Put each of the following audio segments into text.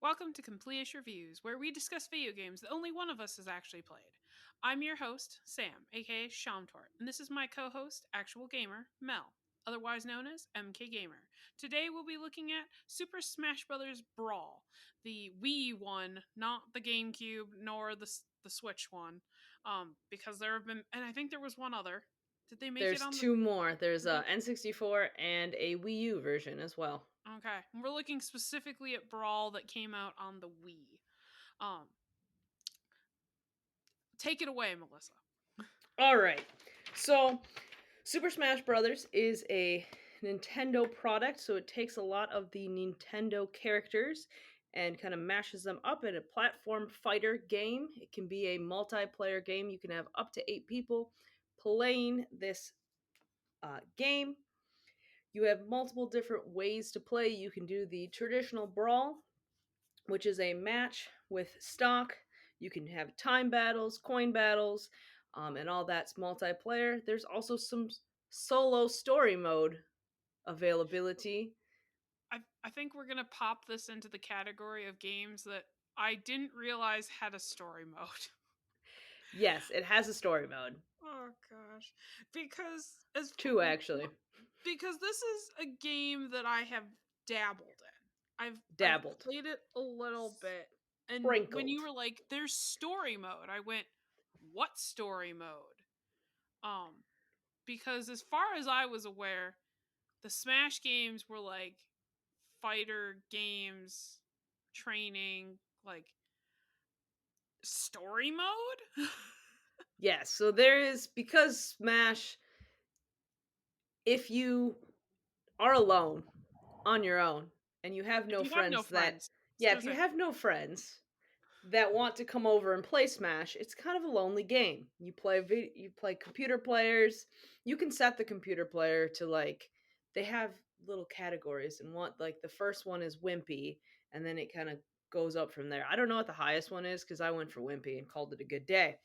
Welcome to Completish Reviews, where we discuss video games that only one of us has actually played. I'm your host, Sam, aka Shamtort, and this is my co host, Actual Gamer, Mel, otherwise known as MK Gamer. Today we'll be looking at Super Smash Bros Brawl, the Wii one, not the GameCube nor the Switch one, because there have been, and I think there was one other. Did they make it There's on the. two more. There's a N64 and a Wii U version as well. Okay, we're looking specifically at Brawl that came out on the Wii. Um, Take it away, Melissa. All right. So, Super Smash Brothers is a Nintendo product, so it takes a lot of the Nintendo characters and kind of mashes them up in a platform fighter game. It can be a multiplayer game. You can have up to 8 people playing this game. You have multiple different ways to play. You can do the traditional brawl, which is a match with stock. You can have time battles, coin battles, and all that's multiplayer. There's also some solo story mode availability. I think we're gonna pop this into the category of games that I didn't realize had a story mode. Yes, it has a story mode. Oh gosh, because as Two, actually. because this is a game that I have dabbled in. I've Dabbled. played it a little bit, and when you Sprinkled. were like, "There's story mode," I went, "What story mode?" Um, because as far as I was aware, the Smash games were like fighter games, training, like story mode. Yes, so there is, because Smash, if you are alone on your own and you have If no you have no friends that, friends, yeah, if you specific. have no friends that want to come over and play Smash, it's kind of a lonely game. You play computer players. You can set the computer player to, like, they have little categories, and one, like, the first one is wimpy, and then it kind of goes up from there. I don't know what the highest one is because I went for wimpy and called it a good day.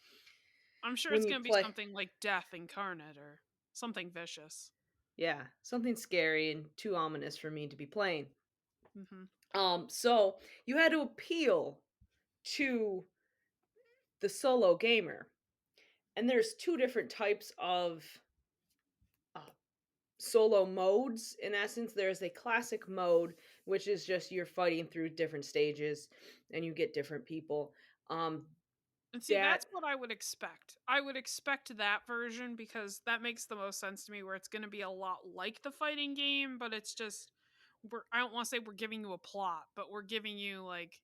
I'm sure When it's you gonna be play, something like death incarnate or something vicious. yeah, something scary and too ominous for me to be playing. Hmm. So you had to appeal to the solo gamer, and there's two different types of uh, solo modes. In essence, there's a classic mode, which is just you're fighting through different stages and you get different people. um And see, that's that what I would expect. I would expect that version because that makes the most sense to me. Where it's going to be a lot like the fighting game, but it's just I don't want to say we're giving you a plot, but we're giving you like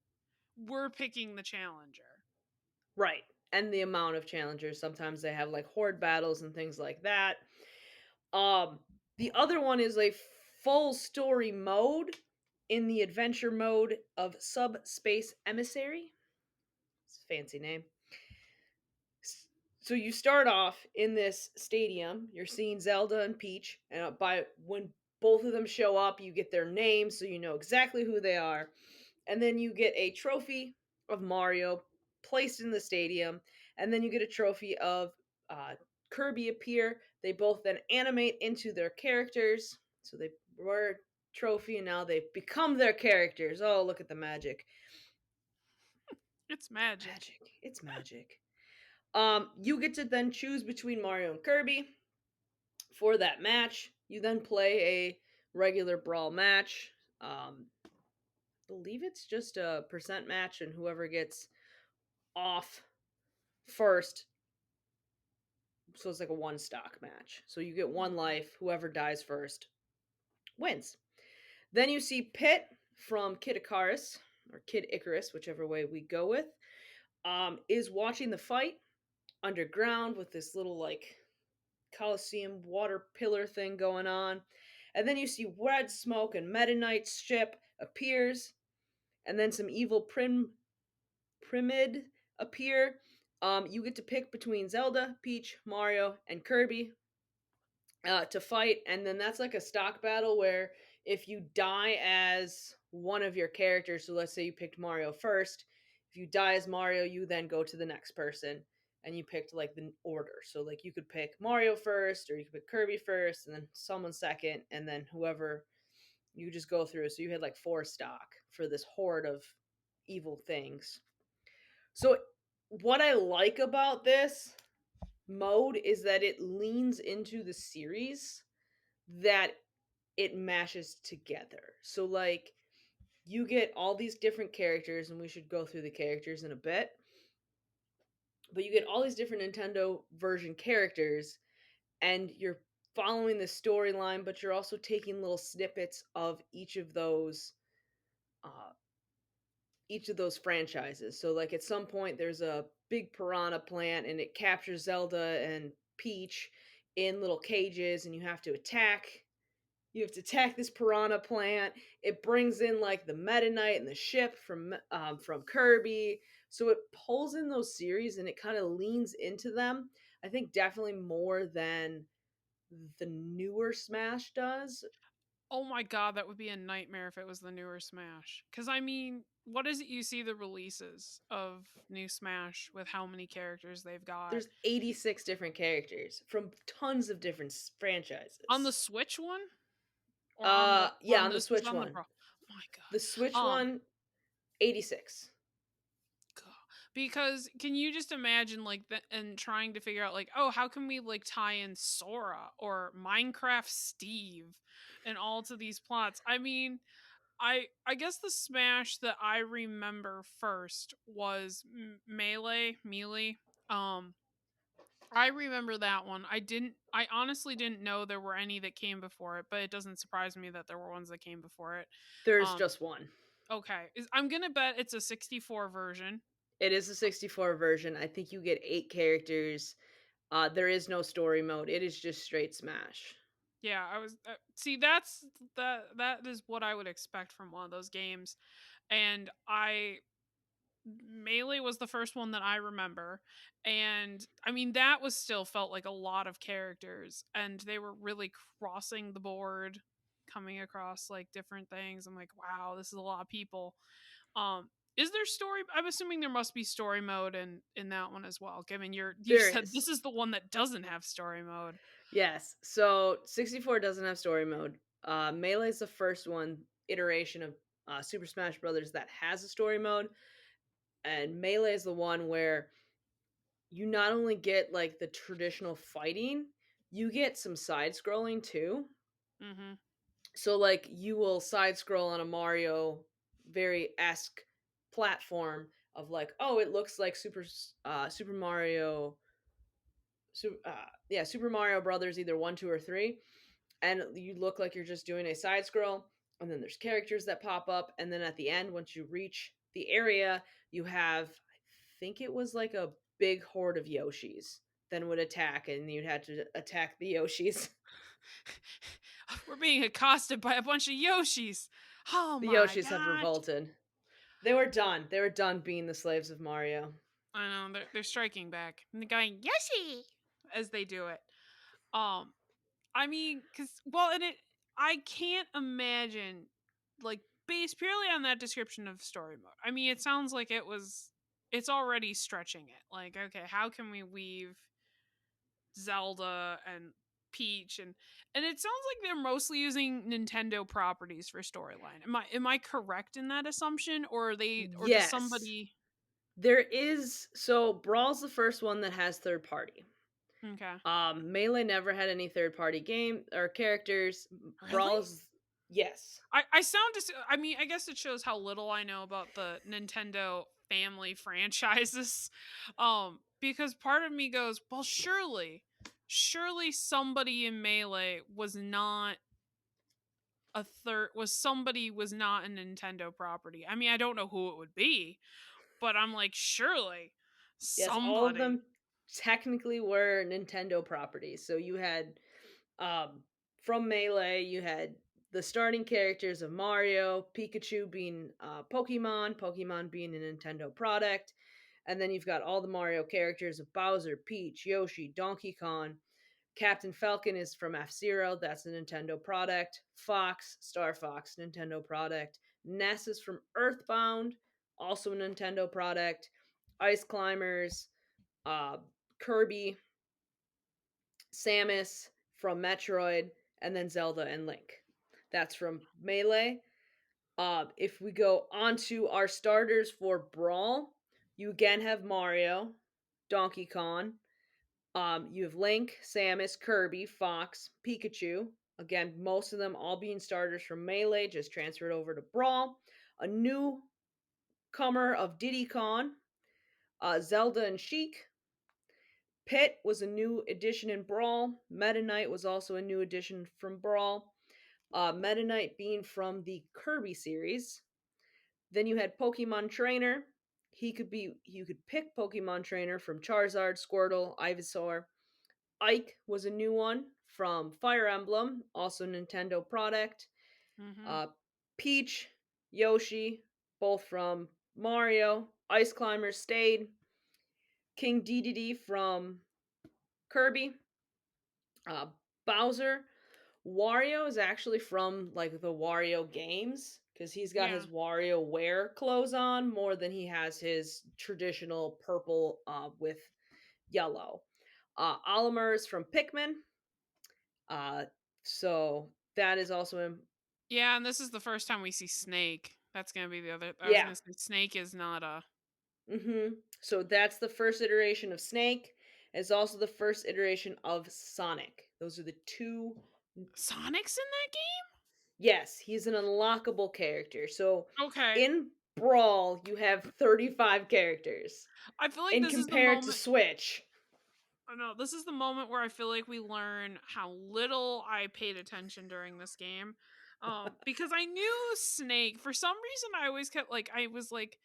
we're picking the challenger. right, and the amount of challengers, sometimes they have like horde battles and things like that. um the other one is a full story mode in the adventure mode of Subspace Emissary. It's a fancy name. So you start off in this stadium. You're seeing Zelda and Peach, and by when both of them show up, you get their names, so you know exactly who they are. And then you get a trophy of Mario placed in the stadium, and then you get a trophy of Kirby appear. They both then animate into their characters, so they were a trophy, and now they become their characters. Oh, look at the magic! It's magic. Magic! It's magic. You get to then choose between Mario and Kirby for that match. You then play a regular brawl match. I believe it's just a percent match, and whoever gets off first, so it's like a one stock match. So you get one Mhm. life. Whoever dies first wins. Then you see Pit from Kid Icarus, or Kid Icarus, whichever way we go with, is watching the fight underground with this little, like, Coliseum water pillar thing going on. And then you see red smoke, and Meta Knight's ship appears, and then some evil Primid appear. You get to pick between Zelda, Peach, Mario, and Kirby to fight, and then that's like a stock battle where if you die as one of your characters, so let's say you picked Mario first, if you die as Mario, you then go to the next person, and you picked like the order. So like you could pick Mario first, or you could pick Kirby first, and then someone second, and then whoever, you just go through. So you had like four stock for this horde of evil things. So what I like about this mode is that it leans into the series that it mashes together. So like you get all these different characters, and we should go through the characters in a bit. But you get all these different Nintendo version characters, and you're following the storyline, but you're also taking little snippets of uh, each of those franchises. So like at some point there's a big piranha plant and it captures Zelda and Peach in little cages, and you have to attack this piranha plant. It brings in like the Meta Knight and the ship from Kirby. So it pulls in those series and it kind of leans into them. I think definitely more than the newer Smash does. Oh my god, that would be a nightmare if it was the newer Smash. Because, I mean, what is it you see the releases of new Smash with how many characters they've got? There's 86 different characters from tons of different On the franchises. Switch one? Or on the, Yeah, on on the this is Switch on the one. Pro. My The god. Switch one, 86. God. Because can you just imagine like and trying to figure out like, oh, how can we like tie in Sora or Minecraft Steve and all to these plots? I mean, I guess the Smash that I remember first was Melee. Um I remember that one. I honestly didn't know there were any that came before it, but it doesn't surprise me that there were ones that came before it. There's Um just one. okay. I'm going to bet it's a 64 version. It is a 64 version. I think you get 8 characters. There is no story mode. It is just straight Smash. Yeah, I was see that is what I would expect from one of those games. And I Melee was the first one that I remember. And I mean, that was still felt like a lot of characters, and they were really crossing the board, coming across like different things. I'm like, wow, this is a lot of people. Is there story? I'm assuming there must be story mode in that one as well, given you There said is. this is the one that doesn't have story mode. Yes. So 64 doesn't have story mode. Melee is the first one iteration of Super Smash Brothers that has a story mode, and Melee is the one where you not only get like the traditional fighting, you get some side scrolling too. Mm-hmm. So like you will side scroll on a Mario very esque platform of like, oh, it looks like Super Mario, Super Mario Brothers, either one, two, or three, and you look like you're just doing a side scroll. And then there's characters that pop up, and then at the end, once you reach the area, you have, I think it was like a big horde of Yoshis. Then would attack, and you'd have to attack the Yoshis. We're being accosted by a bunch of Yoshis. Oh The my Yoshis have gosh. revolted. They were done. They were done being the slaves of Mario. I know they're striking back. And they're going Yoshi as they do it. Um, I mean, cause well, and it I can't imagine like based purely on that description of story mode. I mean, it sounds like it's already stretching it. Like, okay, how can we weave Zelda and Peach and it sounds like they're mostly using Nintendo properties for storyline. Am I correct in that assumption, or does Yes. somebody? There is, so Brawl's the first one that has third party. Okay. Melee never had any third party game or characters. Really? Brawl's, yes. I sound just I mean, I guess it shows how little I know about the Nintendo family franchises. Because part of me goes, well, surely somebody in Melee was not a Nintendo property. I mean, I don't know who it would be, but I'm like, surely Yes, all of somebody. them technically were Nintendo properties. So you had um from Melee, you had the starting characters of Mario, Pikachu being Pokemon being a Nintendo product, and then you've got all the Mario characters of Bowser, Peach, Yoshi, Donkey Kong. Captain Falcon is from F-Zero, that's a Nintendo product. Fox, Star Fox, Nintendo product. Ness is from Earthbound, also a Nintendo product. Ice Climbers, uh, Kirby, Samus from Metroid, and then Zelda and Link. That's from Melee. If we go on to our starters for Brawl, you again have Mario, Donkey Kong. You have Link, Samus, Kirby, Fox, Pikachu. Again, most of them all being starters from Melee, just transferred over to Brawl. A newcomer of Diddy Kong, Zelda and Sheik. Pit was a new addition in Brawl. Meta Knight was also a new addition from Brawl. Meta Knight being from the Kirby series. Then you had Pokemon Trainer. You could pick Pokemon Trainer from Charizard, Squirtle, Ivysaur. Ike was a new one from Fire Emblem, also Nintendo product. Mm-hmm. Uh, Peach, Yoshi, both from Mario. Ice Climber stayed. King Dedede from Kirby. Uh, Bowser. Wario is actually from like the Wario games because he's got Yeah. his WarioWare clothes on more than he has his traditional purple with yellow. Olimar is from Pikmin. Uh, so that is also in. Yeah, and this is the first time we see Snake. That's gonna be the other. I was Yeah. gonna say Snake is not a So that's the first iteration of Snake. It's also the first iteration of Sonic. Those are the two. Sonic's in that Yes, he's an unlockable character. So game. Okay, in Brawl, you have 35 characters. I feel like And this is the compared to moment. Switch, I know this is the moment where I feel like we learn how little I paid attention during this game. Because I knew Snake. For some reason, I always kept like I was like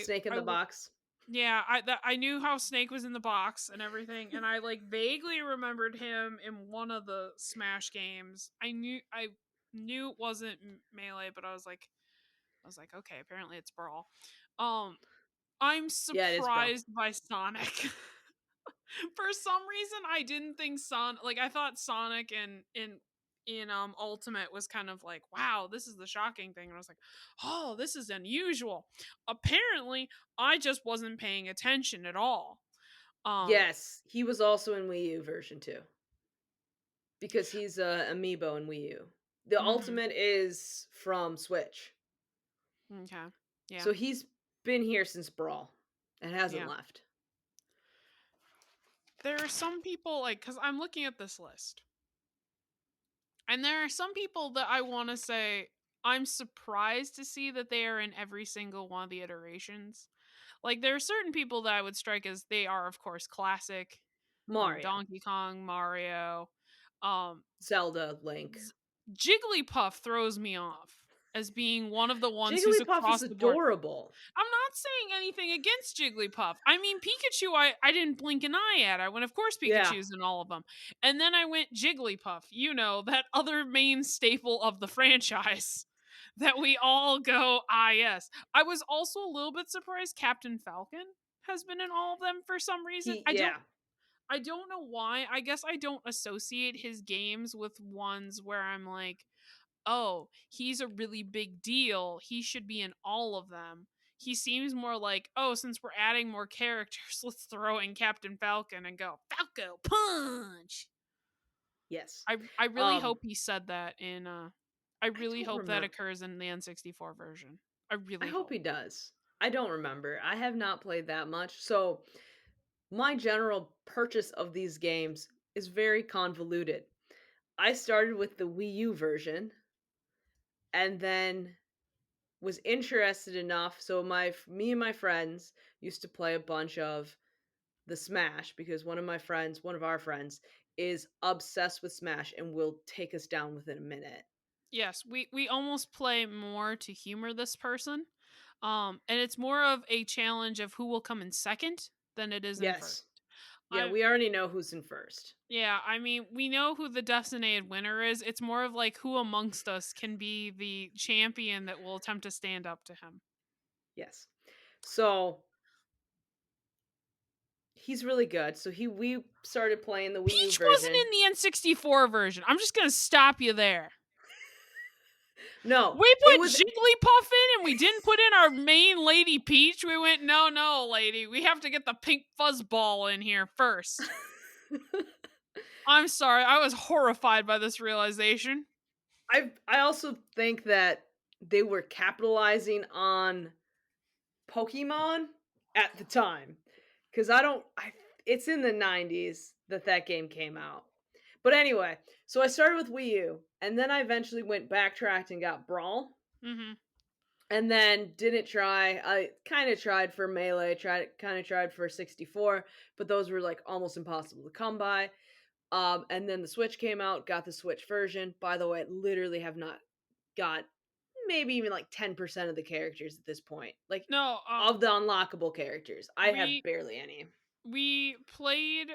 Snake in I the Box. yeah, I knew how Snake was in the box and everything, and I like vaguely remembered him in one of the Smash games. I knew it wasn't Melee, but I was like, okay, apparently it's Brawl. Um, I'm Yeah, it is Brawl. surprised by Sonic. For some reason, I didn't think I thought Sonic in Ultimate was kind of like, wow, this is the shocking thing. And I was like, oh, this is unusual. Apparently, I just wasn't paying attention at all. Um, Yes, he was also in Wii U version 2 because he's a amiibo in Wii U. The mhm, Ultimate is from Switch. okay. Yeah. So he's been here since Brawl and hasn't Yeah. left. There are some people cuz I'm looking at this list. And there are some people that I want to say I'm surprised to see that they are in every single one of the iterations. Like there are certain people that I would strike as they are of course classic. Mario, Donkey Kong, Mario. Um Zelda, Link. Z- Jigglypuff throws me off as being one of the ones who's Jigglypuff is across the board. adorable. I'm not saying anything against Jigglypuff. I mean, Pikachu, I didn't blink an eye at. I went, of course, Yeah. Pikachu's in all of them. And then I went Jigglypuff, that other main staple of the franchise that we all go, ah, yes. I was also a little bit surprised Captain Falcon has been in all of them for some reason. Yeah. I don't know why. I guess I don't associate his games with ones where I'm like, oh, he's a really big deal. He should be in all of them. He seems more like, oh, since we're adding more characters, let's throw in Captain Falcon and go, Falco punch. Yes. I really hope he said that in I I really don't hope that remember. occurs in the N64 version. I I really hope hope. he does. I don't remember. I have not played that much. So my general purchase of these games is very convoluted. I started with the Wii U version and then was interested enough so me and my friends used to play a bunch of the Smash because one of our friends is obsessed with Smash and will take us down within a minute. Yes, we almost play more to humor this person. And it's more of a challenge of who will come in second than it is in first. Yes. Yeah, I we already know who's in first. Yeah, I mean, we know who the designated winner is. It's more of like who amongst us can be the champion that will attempt to stand up to him. Yes. So he's really good. So we started playing the Wii U Peach wasn't version. in the N64 version. I'm just going to stop you there. No, We it put was Jigglypuff in and we didn't put in our main Lady Peach. We went, no, no, lady. We have to get the pink fuzzball in here first. I'm sorry. I was horrified by this realization. I also think that they were capitalizing on Pokemon at the time. Cuz I don't I it's in the 90s that that game came out. But anyway, so I started with Wii U and then I eventually went backtracked and got Brawl. Mm-hmm. And then didn't try. I kind of tried for Melee, tried kind of tried for 64, but those were like almost impossible to come by. And then the Switch came out, got the Switch version. By the way, literally have not got maybe even like 10% of the characters at this point. Like No, of the unlockable characters, I have we barely any. we played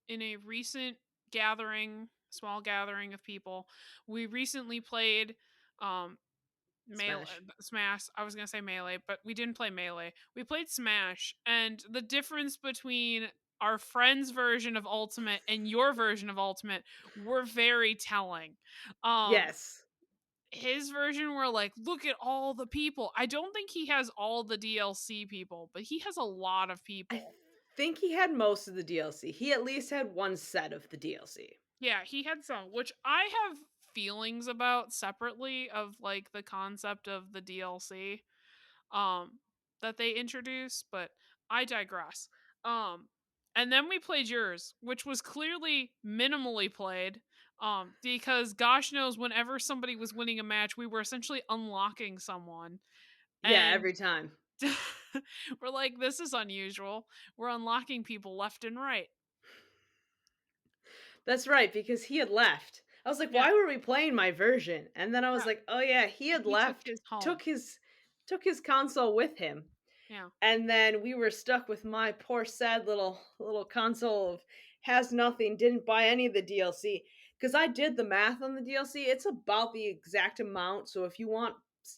in a recent gathering, small gathering of people. We recently played um Smash. Smash. I was gonna say melee, but we didn't play melee. We played Smash, and the difference between our friend's version of Ultimate and your version of Ultimate were very telling. Um, Yes. his version were like, look at all the people. I don't think he has all the DLC people, but he has a lot of I people. think he had most of the DLC. He at least had one set of the DLC. Yeah, he had some, which I have feelings about separately of like the concept of the DLC. um that they introduce, but I digress. Um and then we played yours, which was clearly minimally played. Because gosh knows whenever somebody was winning a match, we were essentially unlocking someone. Yeah, And every time. we're like, this is unusual. We're unlocking people left and right. That's right, because he had left. I was like, Yeah. "Why were we playing my version?" And then I was Yeah. like, "Oh yeah, he had He took left, his home. took his console with him." Yeah. And then we were stuck with my poor sad little console of has nothing, didn't buy any of the DLC because I did the math on the DLC. It's about the exact amount. So if you want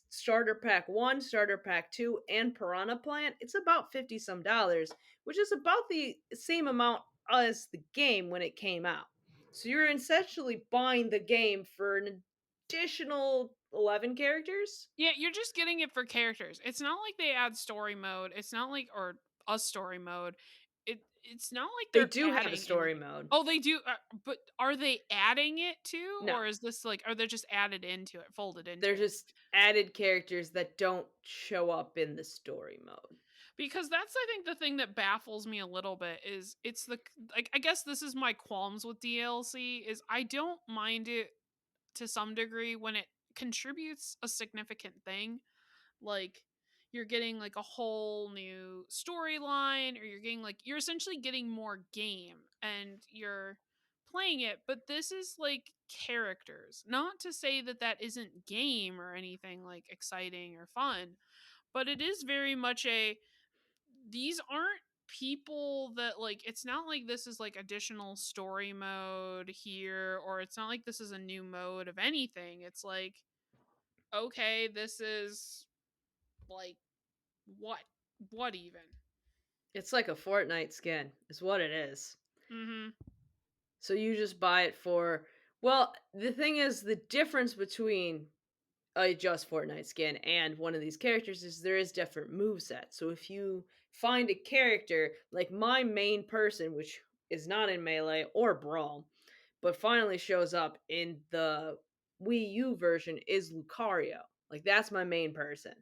starter pack 1, starter pack 2 and piranha plant, it's about 50 some dollars, which is about the same amount as the game when it came out. So you're essentially buying the game for an additional 11 characters. Yeah, you're just getting it for characters. It's not like they add story mode. It's not like or a story mode. It's not like They they're do have a adding story anything. mode. Oh, they do. But are they adding it too, No. or is this like are they just added into it, folded into They're it? just added characters that don't show up in the story mode. Because that's I think the thing that baffles me a little bit is it's the like I guess this is my qualms with DLC is I don't mind it to some degree when it contributes a significant thing. Like you're getting like a whole new storyline, or you're getting like you're essentially getting more game and you're playing it, but this is like characters. Not to say that that isn't game or anything like exciting or fun, but it is very much a these aren't people that like it's not like this is like additional story mode here, or it's not like this is a new mode of anything. It's like okay, this is like what? What even? It's like a Fortnite skin, is what it is. Mhm. So you just buy it for. Well, the thing is, the difference between a just Fortnite skin and one of these characters is there is different movesets. So if you find a character like my main person, which is not in Melee or Brawl, but finally shows up in the Wii U version is Lucario. Like that's my main person.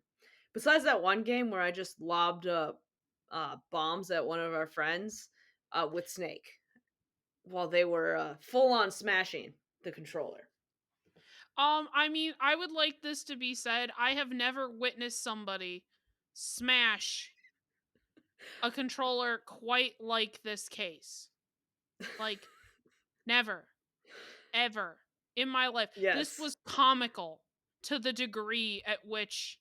Besides that one game where I just lobbed bombs at one of our friends with Snake while they were full on smashing the controller. I mean, I would like this to be said. I have never witnessed somebody smash a controller quite like this case. Like never, ever in my life. This Yes, was comical to the degree at which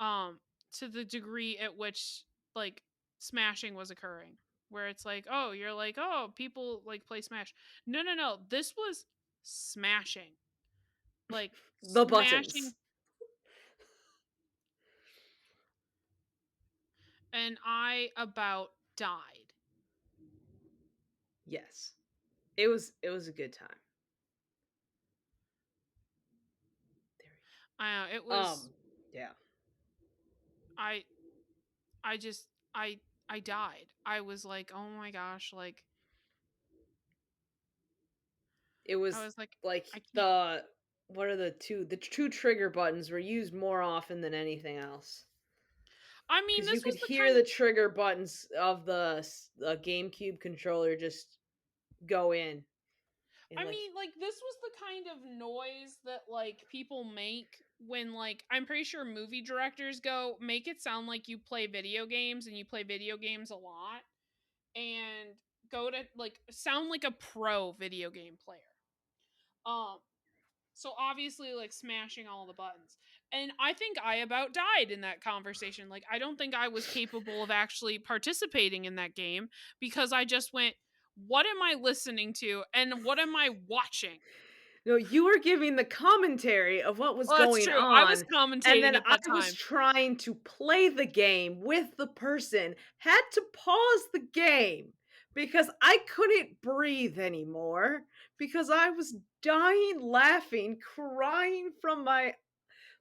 um to the degree at which like smashing was occurring, where it's like oh you're like oh people like play smash. No, no, no, this was smashing, like the smashing. buttons. And I about died. Yes, it was a good time. There I know it we go. was. Yeah, I I just I died. I was like oh my gosh, like it I was was like like I can't. what are the two trigger buttons were used more often than anything else. I mean, Because you this could was the hear kind of the trigger buttons of the GameCube controller just go in. And I like, mean, like this was the kind of noise that like people make when like I'm pretty sure movie directors go make it sound like you play video games and you play video games a lot and go to like sound like a pro video game player. Um so obviously like smashing all the buttons. And I think I about died in that conversation. Like I don't think I was capable of actually participating in that game because I just went what am I listening to and what am I watching? no, you were giving the commentary of what was Well, that's going true. I was on, and commentating then at I that was time. trying to play the game with the person, had to pause the game because I couldn't breathe anymore because I was dying laughing, crying from my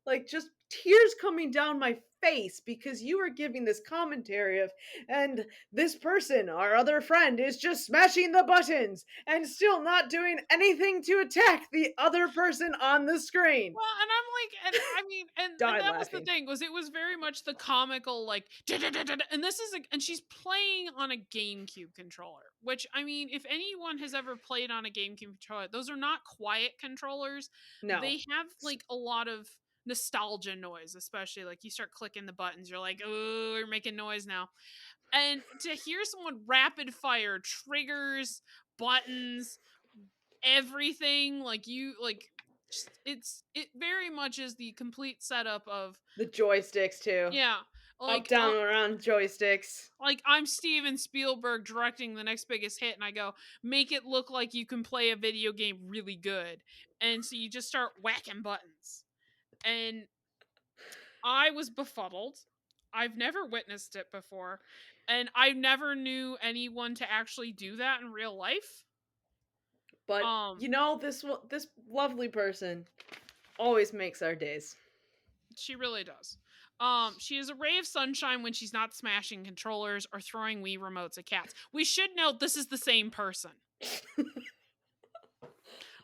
like just tears coming down my face because you were giving this commentary of and this person our other friend is just smashing the buttons and still not doing anything to attack the other person on the screen. Well, and I'm like, and I mean, and Die that was the laughing. thing was it was very much the comical like, and this is and she's playing on a GameCube controller, which I mean, if anyone has ever played on a GameCube controller, those are not quiet controllers. No. They have like a lot of nostalgia noise, especially like you start clicking the buttons, you're like, oh, you're making noise now. And to hear someone rapid fire triggers, buttons, everything like you like it very much is the complete setup of The joysticks too. yeah Up, like down, around joysticks. I'm Steven Spielberg directing the next biggest hit and I go make it look like you can play a video game really good and so you just start whacking buttons and I was befuddled. I've never witnessed it before and I never knew anyone to actually do that in real life. But um this lovely person always makes our days. She really does. She is a ray of sunshine when she's not smashing controllers or throwing Wii remotes at cats. We should note this is the same person. Um,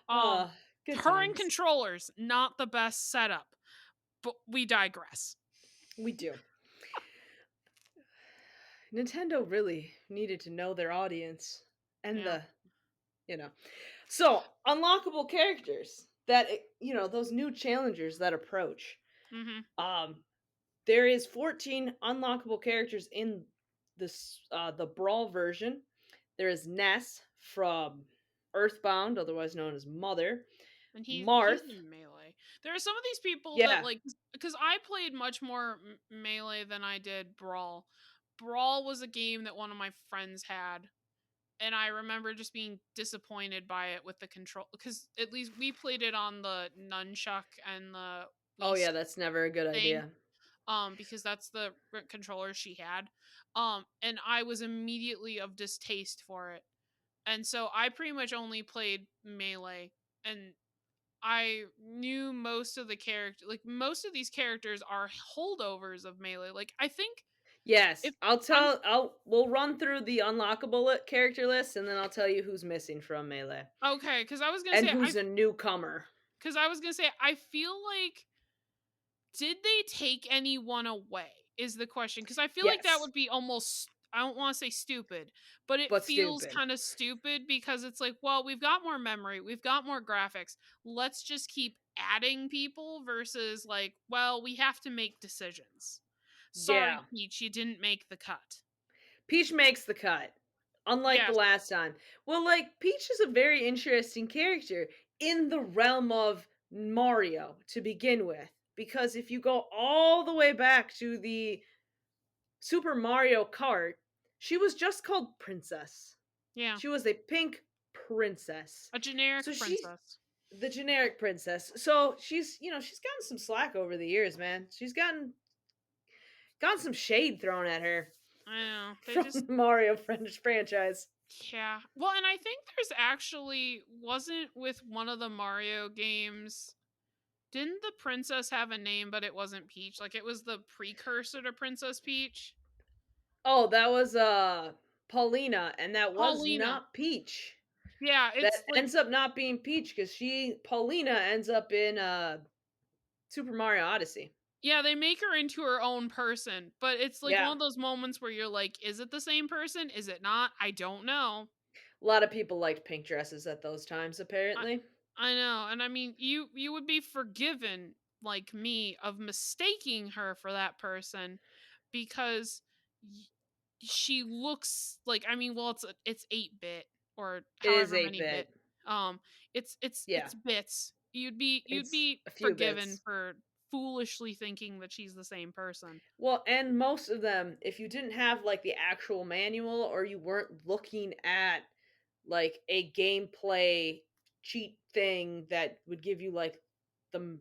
Ah, good Her and times. controllers, not the best setup, but we digress. We do. Nintendo really needed to know their audience and Yeah. you know. So, unlockable characters that those new challengers that approach. Mm-hmm. Um there is 14 unlockable characters in this the Brawl version. There is Ness from Earthbound, otherwise known as Mother. And he's Marth. in melee. There are some of these people that Yeah. like because I played much more melee than I did Brawl. Brawl was a game that one of my friends had and I remember just being disappointed by it with the control because at least we played it on the nunchuck and the Oh Wii yeah, Stick that's never a good thing. idea. Because that's the controller she had. And I was immediately of distaste for it. And so I pretty much only played melee and I knew most of the character like most of these characters are holdovers of melee. Like I think Yes, if I'm we'll run through the unlockable character list and then I'll tell you who's missing from Melee okay, because I was gonna and say who's a newcomer. I feel like did they take anyone away? Is the question. Because I feel like that Yes, would be almost, I don't want to say stupid, but it but feels stupid. kind of stupid because it's like, well, we've got more memory, we've got more graphics. Let's just keep adding people versus like, well, we have to make decisions. Sorry, Yeah. Peach, you didn't make the cut. Peach makes the cut, unlike the Yes. last time. Well, like, Peach is a very interesting character in the realm of Mario to begin with. Because if you go all the way back to the Super Mario Kart, she was just called Princess. Yeah. She was a pink princess. A generic So she's princess. the generic princess. So she's gotten some slack over the years, man. She's gotten some shade thrown at her I know. They from just Mario franchise. yeah. Well, and I think there's actually wasn't with one of the Mario games. Didn't the princess have a name, but it wasn't Peach? Like it was the precursor to Princess Peach? Oh, that was Paulina, and that was Paulina. not Peach. Yeah, that it's like ends up not being Peach because Paulina ends up in Super Mario Odyssey. yeah, they make her into her own person, but it's like one Yeah, of those moments where you're like, is it the same person? Is it not? I don't know. a lot of people liked pink dresses at those times, I apparently. I know, and I mean, you would be forgiven, like me, of mistaking her for that person because y- she looks like, I mean, well, it's 8-bit or It is however 8 many bit. bit. Um, Yeah, it's bits. You'd it's be a few forgiven bits. for foolishly thinking that she's the same person. Well, and most of them, if you didn't have like the actual manual or you weren't looking at like a gameplay cheat thing that would give you like the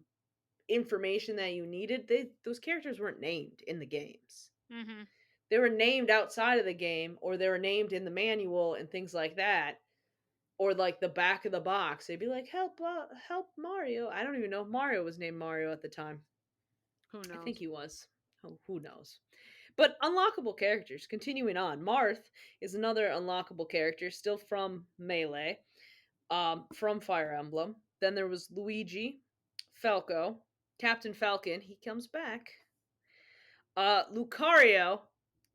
information that you needed, those characters weren't named in the games. Mhm. They were named outside of the game or they were named in the manual and things like that. Or like the back of the box, they'd be like, help Mario." I don't even know if Mario was named Mario at the time. Who I think knows? he was. Oh, who knows? But unlockable characters. Continuing on, Marth is another unlockable character, still from Melee, from Fire Emblem. Then there was Luigi, Falco, Captain Falcon. He comes back. Lucario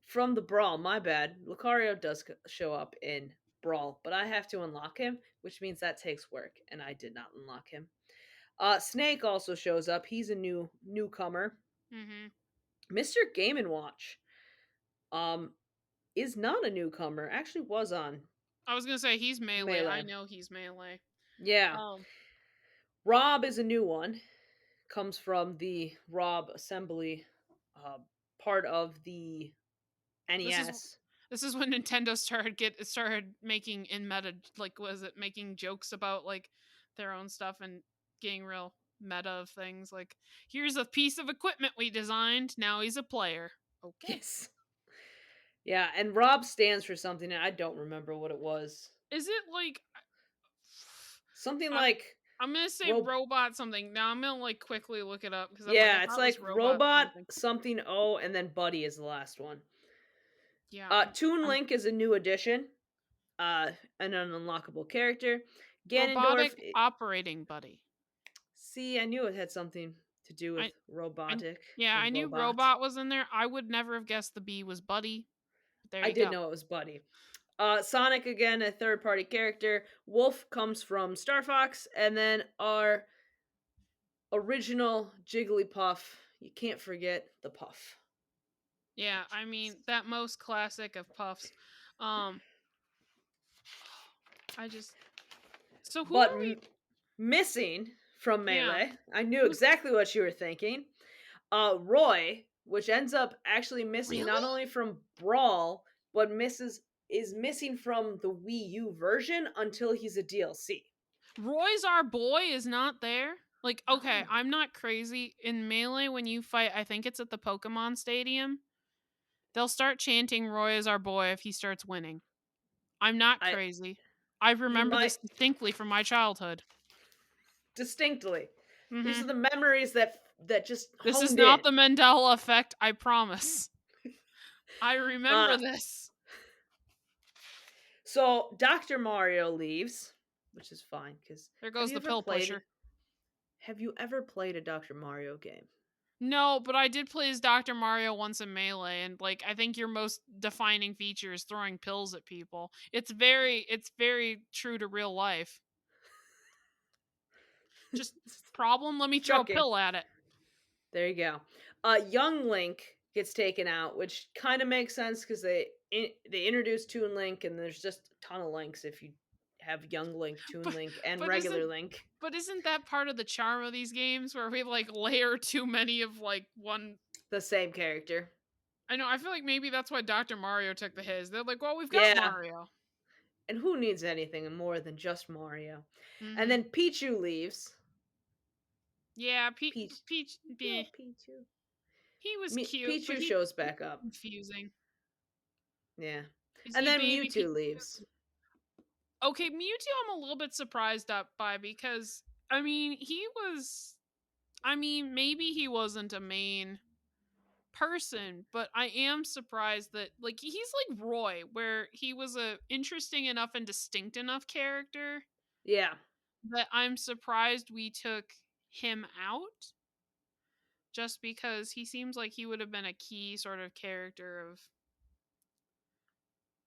from the Brawl. My bad. Lucario does show up in Brawl, but I have to unlock him, which means that takes work, and I did not unlock him. Snake also shows up. He's a newcomer. Mhm. Mr. Game and Watch um is not a newcomer. Actually was on I was gonna say he's melee. I Melee. know he's melee. Yeah. Um, Rob is a new one. Comes from the Rob assembly uh, part of the this is NES. this is when Nintendo started making in meta, like, was it making jokes about like their own stuff and getting real meta of things, like, here's a piece of equipment we designed, now he's a player. Okay. Yes. Yeah, and Rob stands for something and I don't remember what it was. Is it like Something I, like I'm gonna say ro- robot something. Now I'm gonna like quickly look it up because I'm like, I yeah, it's thought it was like robot robot something. something O and then Buddy is the last one. Yeah, Toon I'm Link is a new addition. An unlockable character. Ganondorf. robotic operating buddy. See, I knew it had something to do I with I robotic yeah, or I knew robot. robot was in there. I would never have guessed the B was Buddy. But there I you did go. know it was Buddy. Sonic again, a third party character. Wolf comes from Star Fox, and then our original Jigglypuff. You can't forget the Puff. Yeah, I mean that most classic of puffs. Um, I just so who But are we? missing from Yeah, Melee, I knew who's exactly what you were thinking. Roy, which ends up actually missing really not only from Brawl, but misses is missing from the Wii U version until he's a DLC. Roy's our boy is not there. Like, okay, No. I'm not crazy in melee when you fight. I think it's at the Pokemon Stadium. They'll start chanting "Roy is our boy" if he starts winning. I'm not I crazy. I you remember might this distinctly from my childhood. distinctly. These are Hmm. the memories that just This is honed not the in. Mandela effect, I promise. I Uh remember this. so Dr. Mario leaves, which is fine cuz There goes the pill pusher. have you ever played a Dr. Mario game? No, but I did play as Dr. Mario once in Melee, and like I think your most defining feature is throwing pills at people. It's very true to real life. Just problem, let me throw a Shocking. pill at it. There you go. Young Link gets taken out, which kind of makes sense because they introduced Toon Link, and there's just a ton of links if you have Young Link, Toon But Link, and but regular isn't Link. but isn't that part of the charm of these games where we like layer too many of like one. The same character. I know, I feel like maybe that's why Dr. Mario took the his. They're like, well, we've got Yeah, Mario. and who needs anything more than just Mario? And Mm-hmm. then Pichu leaves. Yeah, Peach, Peach, yo meh. Pichu. He was cute, but Pichu shows he back up. confusing. Yeah, Is and he then baby Peach? Mewtwo leaves. Okay, Mewtwo I'm a little bit surprised up by because I mean he was, I mean maybe he wasn't a main person, but I am surprised that like he's like Roy, where he was a interesting enough and distinct enough character Yeah. that I'm surprised we took him out just because he seems like he would have been a key sort of character of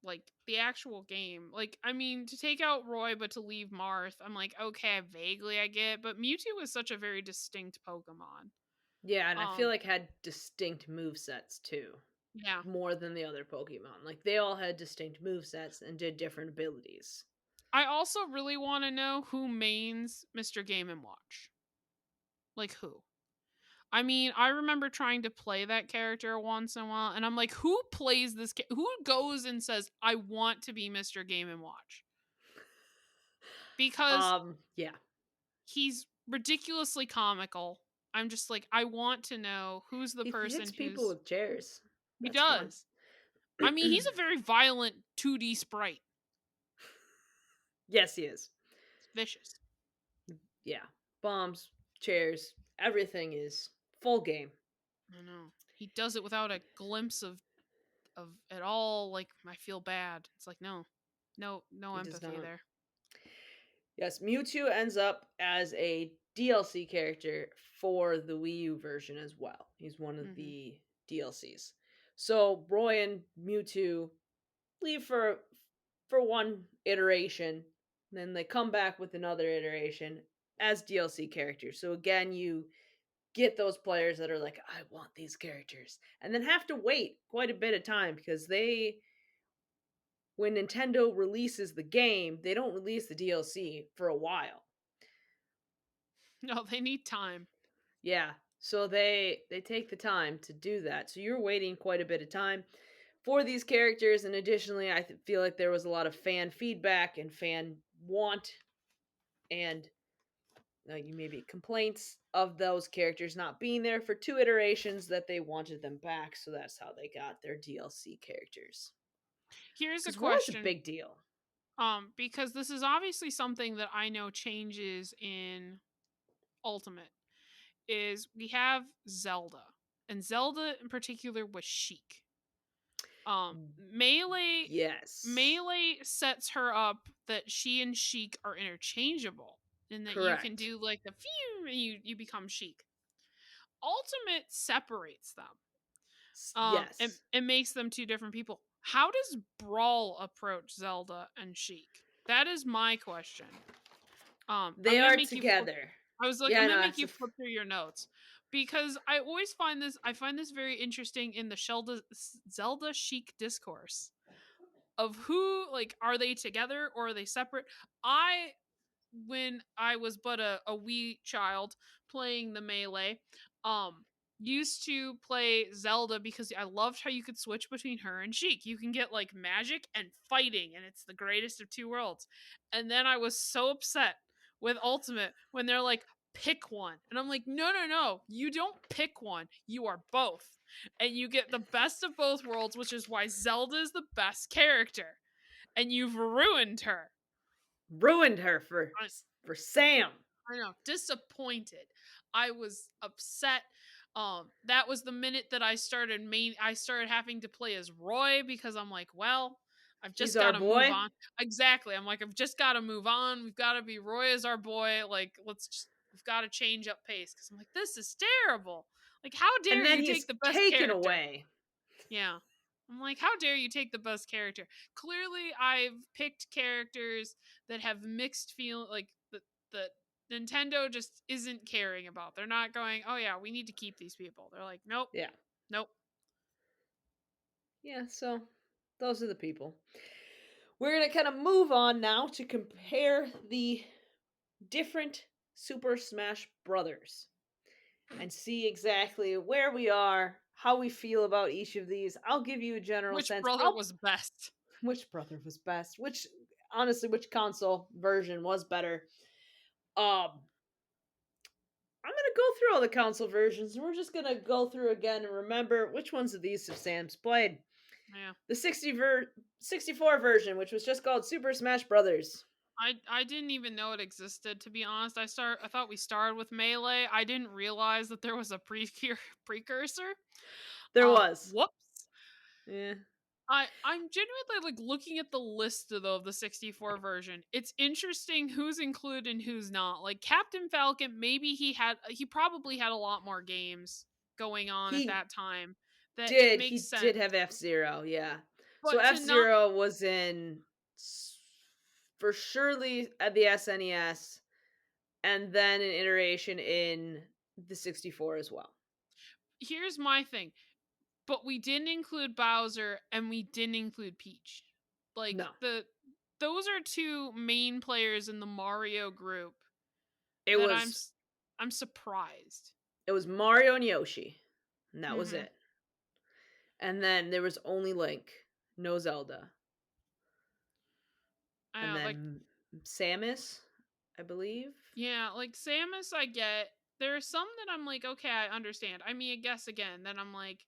like the actual game. Like, I mean, to take out Roy but to leave Marth, I'm like, okay, vaguely I get, but Mewtwo is such a very distinct Pokemon. Yeah, and I feel Um, like had distinct move sets too, yeah. more than the other Pokemon. Like they all had distinct move sets and did different abilities. I also really want to know who mains Mr. Game and Watch. Like who? I mean, I remember trying to play that character once in a while, and I'm like, who plays this? Who goes and says, "I want to be Mr. Game and Watch"? Because Yeah. he's ridiculously comical. I'm just like, I want to know who's the He person hits people who's with chairs. he That's fun. does. I mean, he's a very violent 2D sprite. Yes, he is. It's vicious. Yeah. Bombs, chairs, everything is full game. I know. He does it without a glimpse of at all. Like, I feel bad. It's like, no He does empathy not. there. Yes, Mewtwo ends up as a DLC character for the Wii U version as well. He's one of Hmm. the DLCs. So Roy and Mewtwo leave for one iteration, then they come back with another iteration as DLC characters. So again, you get those players that are like, I want these characters, and then have to wait quite a bit of time because when Nintendo releases the game, they don't release the DLC for a while. No, they need time. Yeah. So they take the time to do that. So you're waiting quite a bit of time for these characters, and additionally, feel like there was a lot of fan feedback and fan want, and you maybe complaints of those characters not being there for two iterations that they wanted them back. So that's how they got their DLC characters. Here's a Because Roy's a question. big deal. Because this is obviously something that I know changes in Ultimate. Is we have Zelda, and Zelda in particular was Sheik. Melee Yes. Melee sets her up that she and Sheik are interchangeable, in that you can Correct. do like the phew and you become Sheik. Ultimate separates them. And Yes. it makes them two different people. How does Brawl approach Zelda and Sheik? That is my question. I'm They gonna are make you flip. together. I was like, I'm Yeah, gonna no, make you flip through your notes because I always find this. I find this very interesting in the Zelda Sheik discourse of who, like, are they together or are they separate? I When I was but a wee child playing the melee, um, used to play Zelda because I loved how you could switch between her and Sheik. You can get like magic and fighting, and it's the greatest of two worlds. And then I was so upset with Ultimate when they're like, pick one. And I'm like, no, no, no. You don't pick one. You are both. And you get the best of both worlds, which is why Zelda is the best character. And you've ruined her. ruined her for Sam. I know, disappointed. I was upset. That was the minute that I started having to play as Roy because I'm like, well, I've He's just our got to move boy. on. Exactly. I'm like, I've just got to move on. We've got to be Roy as our boy. Like, we've got to change up pace because I'm like, this is terrible. Like, how And dare then you he's take the best taken character? away. Yeah. I'm like, how dare you take the best character? Clearly, I've picked characters that have mixed feel, like the Nintendo just isn't caring about. They're not going, oh yeah, we need to keep these people. They're like, nope, Yeah. nope. Yeah, so those are the people. We're going to kind of move on now to compare the different Super Smash Brothers and see exactly where we are, how we feel about each of these. I'll give you a general Which sense. brother was best? Which brother was best? Which honestly, which console version was better? I'm gonna go through all the console versions, and we're just gonna go through again and remember which ones of these have Sam's played. Yeah. The 64 version, which was just called Super Smash Brothers. I didn't even know it existed, to be honest. I thought we started with Melee. I didn't realize that there was a precursor. There was. Whoops. Yeah. I'm genuinely like looking at the list of the 64 version. It's interesting who's included and who's not. Like Captain Falcon, maybe he probably had a lot more games going on at He that time. That it did. makes He did sense. have F-Zero, yeah. So But to not F-Zero was in for surely at the SNES and then an iteration in the 64 as well. here's my thing. But we didn't include Bowser and we didn't include Peach. Like No. those are two main players in the Mario group It that was I'm surprised. it was Mario and Yoshi. And that was Mhm. it. And then there was only Link, no Zelda. And Like then Samus, I believe. yeah, like Samus I get. There are some that I'm like, okay, I understand. I mean, I guess again, then I'm like,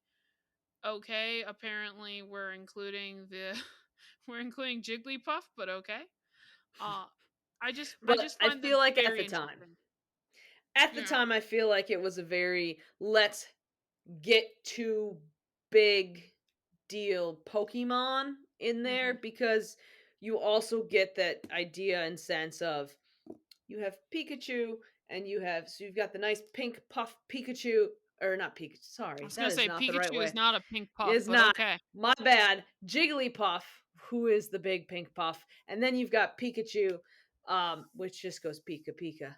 okay, apparently we're including the we're including Jigglypuff, but okay. Uh I But just I find them feel like very interesting. at the Yeah. time I feel like it was a very let's get two big deal Pokemon in there Mhm. because you also get that idea and sense of you have Pikachu and you've got the nice pink puff Pikachu or not Pikachu. I Sorry, was that gonna is say not the right Pikachu is way. not a pink puff, Is but not. okay. My bad. Jigglypuff, who is the big pink puff, and then you've got Pikachu, which just goes Pika Pika.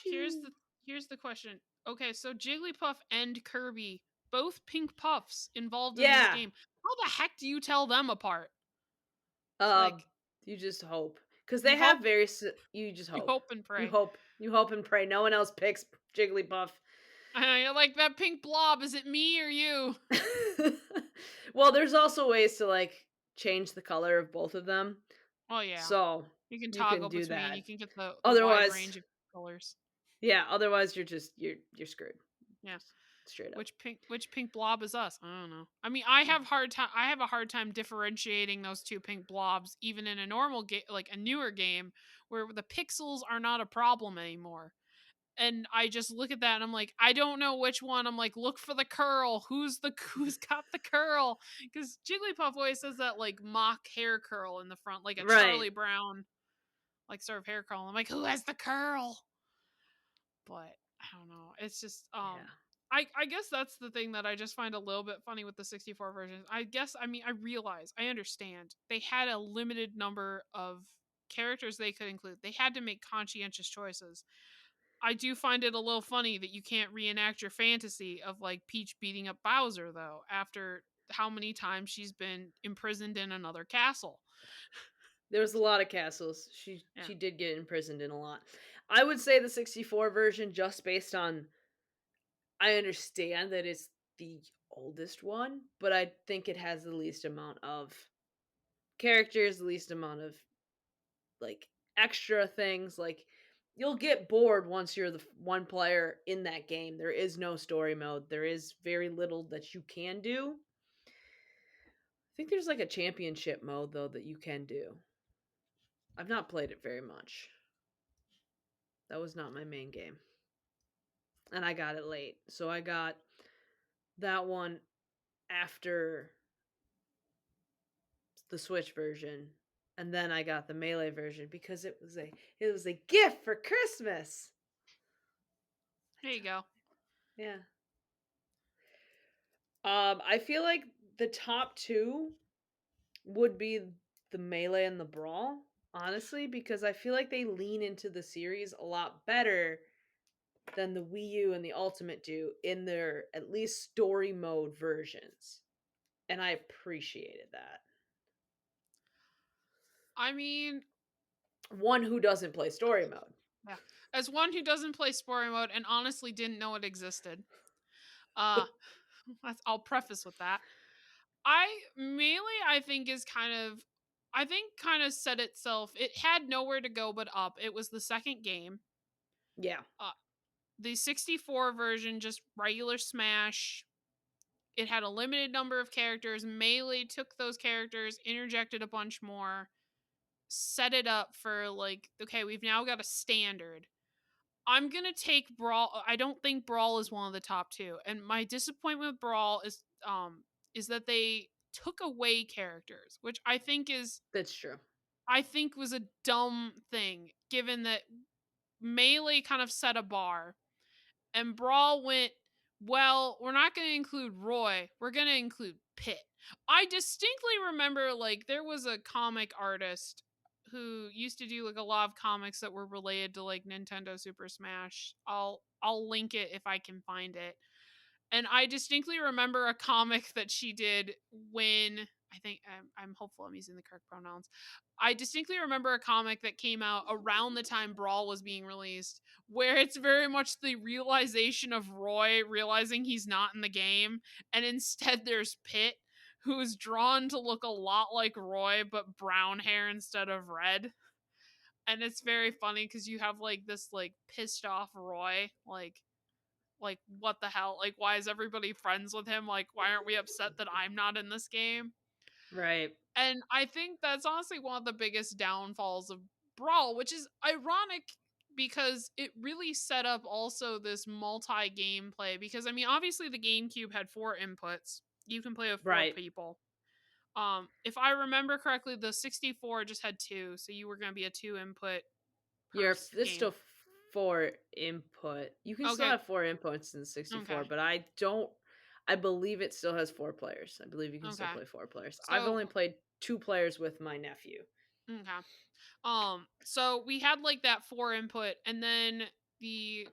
Here's Shoo. the question. Okay, so Jigglypuff and Kirby, both pink puffs involved in this Yeah. game. How the heck do you tell them apart? It's Um, like you just hope because you they have hope, very. You just you hope. hope and You pray. hope. You hope and pray. No one else picks Jigglypuff. You're like that pink blob. Is it me or you? Well, there's also ways to like change the color of both of them, Oh yeah, so you can you can toggle do between. that. You can get the wide Otherwise, range of colors. yeah. Otherwise, you're screwed. Yeah. Just straight up. Which pink blob is us? I don't know. I mean, I have a hard time differentiating those two pink blobs even in a normal game, like a newer game where the pixels are not a problem anymore. And I just look at that and I'm like, I don't know which one. I'm like, look for the curl. Who's got the curl? Because Jigglypuff always says that like mock hair curl in the front, like a Right. Charlie Brown like sort of hair curl. I'm like, who has the curl? But I don't know. It's just Yeah. I guess that's the thing that I just find a little bit funny with the 64 version. I guess I mean I realize, I understand. They had a limited number of characters they could include. They had to make conscientious choices. I do find it a little funny that you can't reenact your fantasy of like Peach beating up Bowser though after how many times she's been imprisoned in another castle. There was a lot of castles. Yeah. She did get imprisoned in a lot. I would say the 64 version just based on I understand that it's the oldest one, but I think it has the least amount of characters, the least amount of like extra things like you'll get bored once you're the one player in that game. There is no story mode. There is very little that you can do. I think there's like a championship mode though that you can do. I've not played it very much. That was not my main game. And I got it late. So I got that one after the Switch version. And then I got the Melee version because it was a gift for Christmas. There you go. Yeah. I feel like the top two would be the Melee and the Brawl, honestly, because I feel like they lean into the series a lot better than the Wii U and the Ultimate do in their at least story mode versions. And I appreciated that. I mean, One who doesn't play story mode. yeah. As one who doesn't play story mode and honestly didn't know it existed, uh, I'll preface with that. I think is kind of set itself. It had nowhere to go but up. It was the second game. Yeah. Uh, the 64 version, just regular Smash. It had a limited number of characters. Melee took those characters, interjected a bunch more, set it up for like, okay, we've now got a standard. I'm gonna take Brawl. I don't think Brawl is one of the top two, and my disappointment with Brawl is that they took away characters, which That's true. I think was a dumb thing, given that Melee kind of set a bar, and Brawl went, well, we're not going to include Roy, we're going to include Pit. I distinctly remember like there was a comic artist who used to do like a lot of comics that were related to like Nintendo Super Smash. I'll link it if I can find it. And I distinctly remember a comic that she did when I think I'm hopeful I'm using the correct pronouns. I distinctly remember a comic that came out around the time Brawl was being released, where it's very much the realization of Roy realizing he's not in the game, and instead there's Pit, who is drawn to look a lot like Roy, but brown hair instead of red. And it's very funny because you have like this like pissed off Roy, like what the hell, like why is everybody friends with him, like why aren't we upset that I'm not in this game. Right. And I think that's honestly one of the biggest downfalls of Brawl, which is ironic because it really set up also this multi gameplay, because I mean obviously the GameCube had 4 inputs, you can play with 4 Right. people. If I remember correctly, the 64 just had 2, so you were going to be a 2 input per There's game. still four input. You can still Okay. have four inputs in the 64, Okay. but I believe it still has 4 players. I believe you can still Okay. play 4 players. I've So only played 2 players with my nephew. okay. So we had like that 4 input, and then the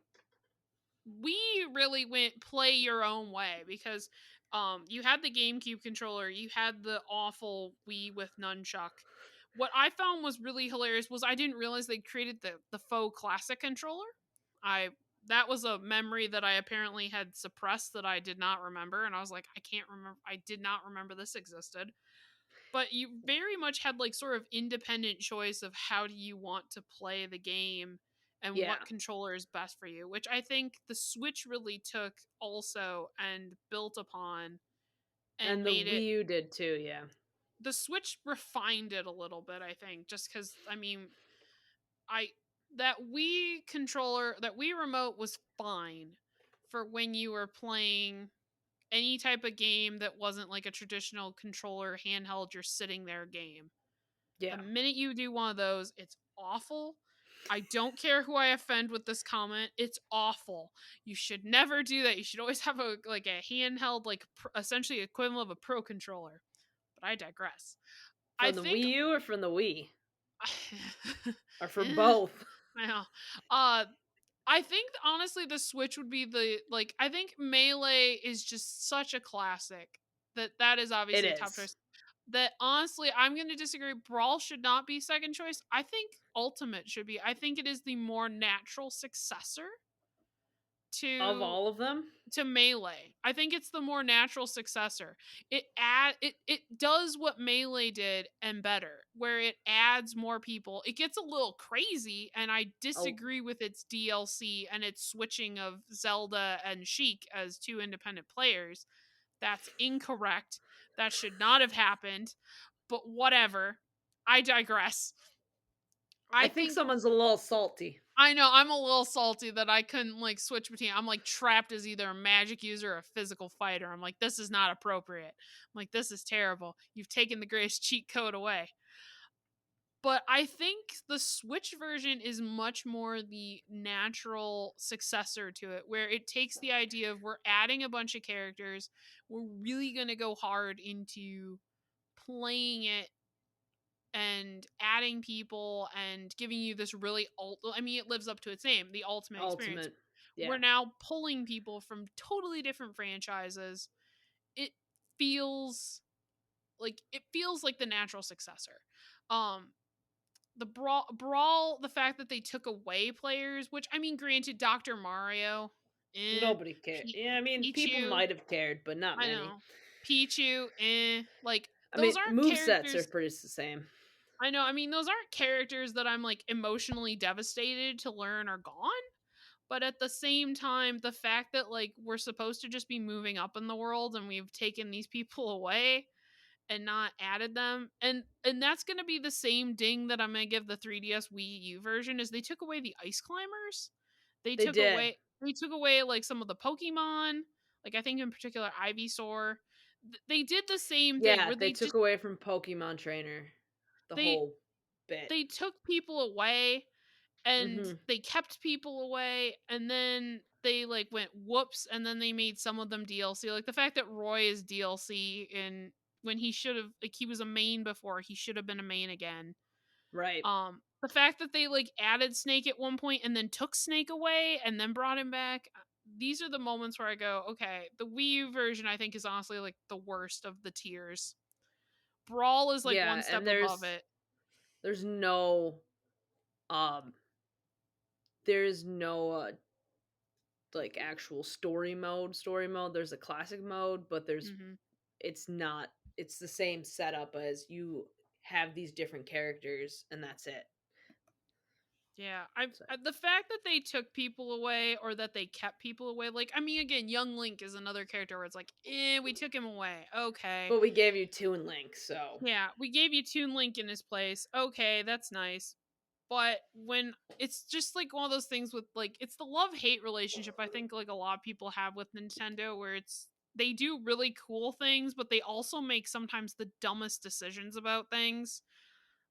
we really went play your own way, because you had the GameCube controller, you had the awful Wii with nunchuck. What I found was really hilarious was I didn't realize they created the faux classic controller. I That was a memory that I apparently had suppressed that I did not remember, and I was like, I can't remember, I did not remember this existed. But you very much had like sort of independent choice of how do you want to play the game and Yeah. what controller is best for you, which I think the Switch really took also and built upon and And the made it. Wii U did too, yeah. The Switch refined it a little bit, I think, just because I mean, I that Wii controller, that Wii remote was fine for when you were playing any type of game that wasn't like a traditional controller handheld, you're sitting there game. The Yeah. minute you do one of those, it's awful. I don't care who I offend with this comment. It's awful. You should never do that. You should always have a handheld, like essentially equivalent of a pro controller. But I digress. I From the think Wii U or from the Wii? Or for Eh, both? I know. Uh I think honestly the Switch would be the like I think Melee is just such a classic that is It obviously a top is. choice. That honestly I'm going to disagree. Brawl should not be second choice. I think Ultimate should be. I think it is the more natural successor Of to all of them? Melee. I think it's the more natural successor. It does what Melee did and better, where it adds more people. It gets a little crazy, and I Oh, disagree with its DLC and its switching of Zelda and Sheik as 2 independent players. That's incorrect. That should not have happened. But whatever. I digress. I I think think someone's a little salty. I know I'm a little salty that I couldn't like switch between. I'm like trapped as either a magic user or a physical fighter. I'm like, this is not appropriate. I'm like, this is terrible. You've taken the greatest cheat code away. But I think the Switch version is much more the natural successor to it, where it takes the idea of we're adding a bunch of characters, we're really going to go hard into playing it and adding people and giving you this really I mean it lives up to its name, the ultimate experience. Ultimate. Yeah. We're now pulling people from totally different franchises. It feels it feels like the natural successor. Um the brawl, the fact that they took away players, which I mean granted Dr. Mario, Nobody cared. Yeah, I mean, people Pichu, might have cared, but not I many. know. Pichu, like I those mean, aren't move sets are characters. pretty the same. I know. I mean, those aren't characters that I'm like emotionally devastated to learn are gone. But at the same time, the fact that like we're supposed to just be moving up in the world and we've taken these people away and not added them, and that's gonna be the same ding that I'm gonna give the 3DS Wii U version is they took away the ice climbers. They They took did. away like some of the Pokemon, like I think in particular Ivysaur. They did the same thing Yeah, where they took away from Pokemon Trainer the they whole bit. they took people away and Mhm. they kept people away, and then they like went whoops, and then they made some of them DLC. Like the fact that Roy is DLC in when he should have, like, he was a main before, he should have been a main again. Right. The fact that they like added Snake at one point and then took Snake away and then brought him back. These are the moments where I go, okay, the Wii U version I think is honestly like the worst of the tiers. Brawl is like one Yeah, step and above it. there's no um there's no like actual story mode. There's a classic mode, but Hmm. it's not it's the same setup as you have these different characters and that's it. Yeah, So, the fact that they took people away or that they kept people away, like I mean, again, Young Link is another character where it's like, we took him away. Okay, but we gave you Toon Link, so yeah, we gave you Toon Link in his place. Okay, that's nice. But when it's just like one of those things with like it's the love hate relationship I think like a lot of people have with Nintendo, where it's they do really cool things, but they also make sometimes the dumbest decisions about things.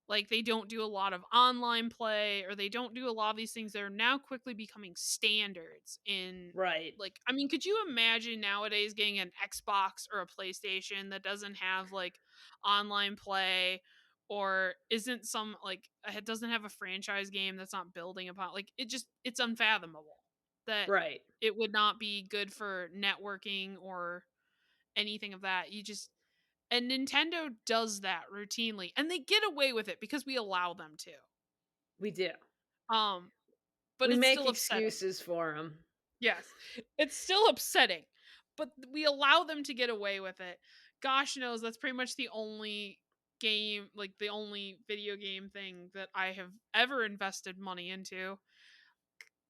Like they don't do a lot of online play, or they don't do a lot of these things that are now quickly becoming standards in, right. like, I mean, could you imagine nowadays getting an Xbox or a PlayStation that doesn't have like online play, or isn't some like it doesn't have a franchise game that's not building upon, like, it's unfathomable that Right. it would not be good for networking or anything of that. You just and Nintendo does that routinely, and they get away with it because we allow them to. We do. Um, but We it's make still upsetting. excuses for them. Yes, it's still upsetting, but we allow them to get away with it. Gosh knows that's pretty much the only game, like the only video game thing that I have ever invested money into,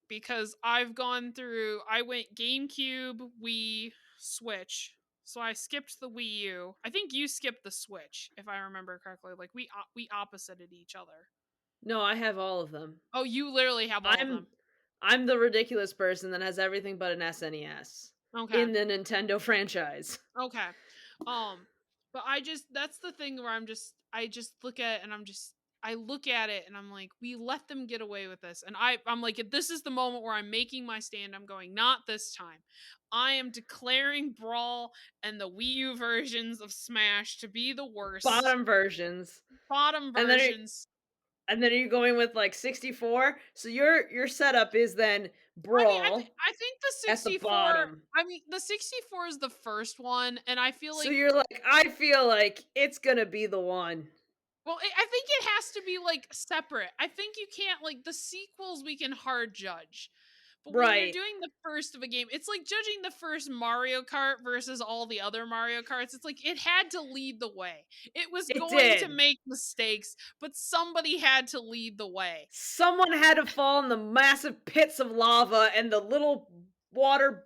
because I went GameCube, Wii, Switch. So I skipped the Wii U. I think you skipped the Switch, if I remember correctly. Like we opposited each other. No, I have all of them. Oh, you literally have all of I'm them. I'm the ridiculous person that has everything but an SNES Okay. in the Nintendo franchise. Okay. Um, but that's the thing where I just look at it and I look at it and I'm like, we let them get away with this. And I'm like, this is the moment where I'm making my stand. I'm going, not this time. I am declaring Brawl and the Wii U versions of Smash to be the worst. Bottom versions. Bottom And then versions. and then are you going with like 64? So your setup is then I mean, Brawl I think the at the 64, bottom. I mean, the 64 is the first one. And I feel So like, you're like, I feel like it's gonna be the one. well, I think it has to be like separate. I think you can't, like, the sequels we can hard judge. But when you're Right. doing the first of a game, it's like judging the first Mario Kart versus all the other Mario Karts. It's like it had to lead the way. It was It going to did. make mistakes, but somebody had to lead the way. Someone had to fall in the massive pits of lava and the little water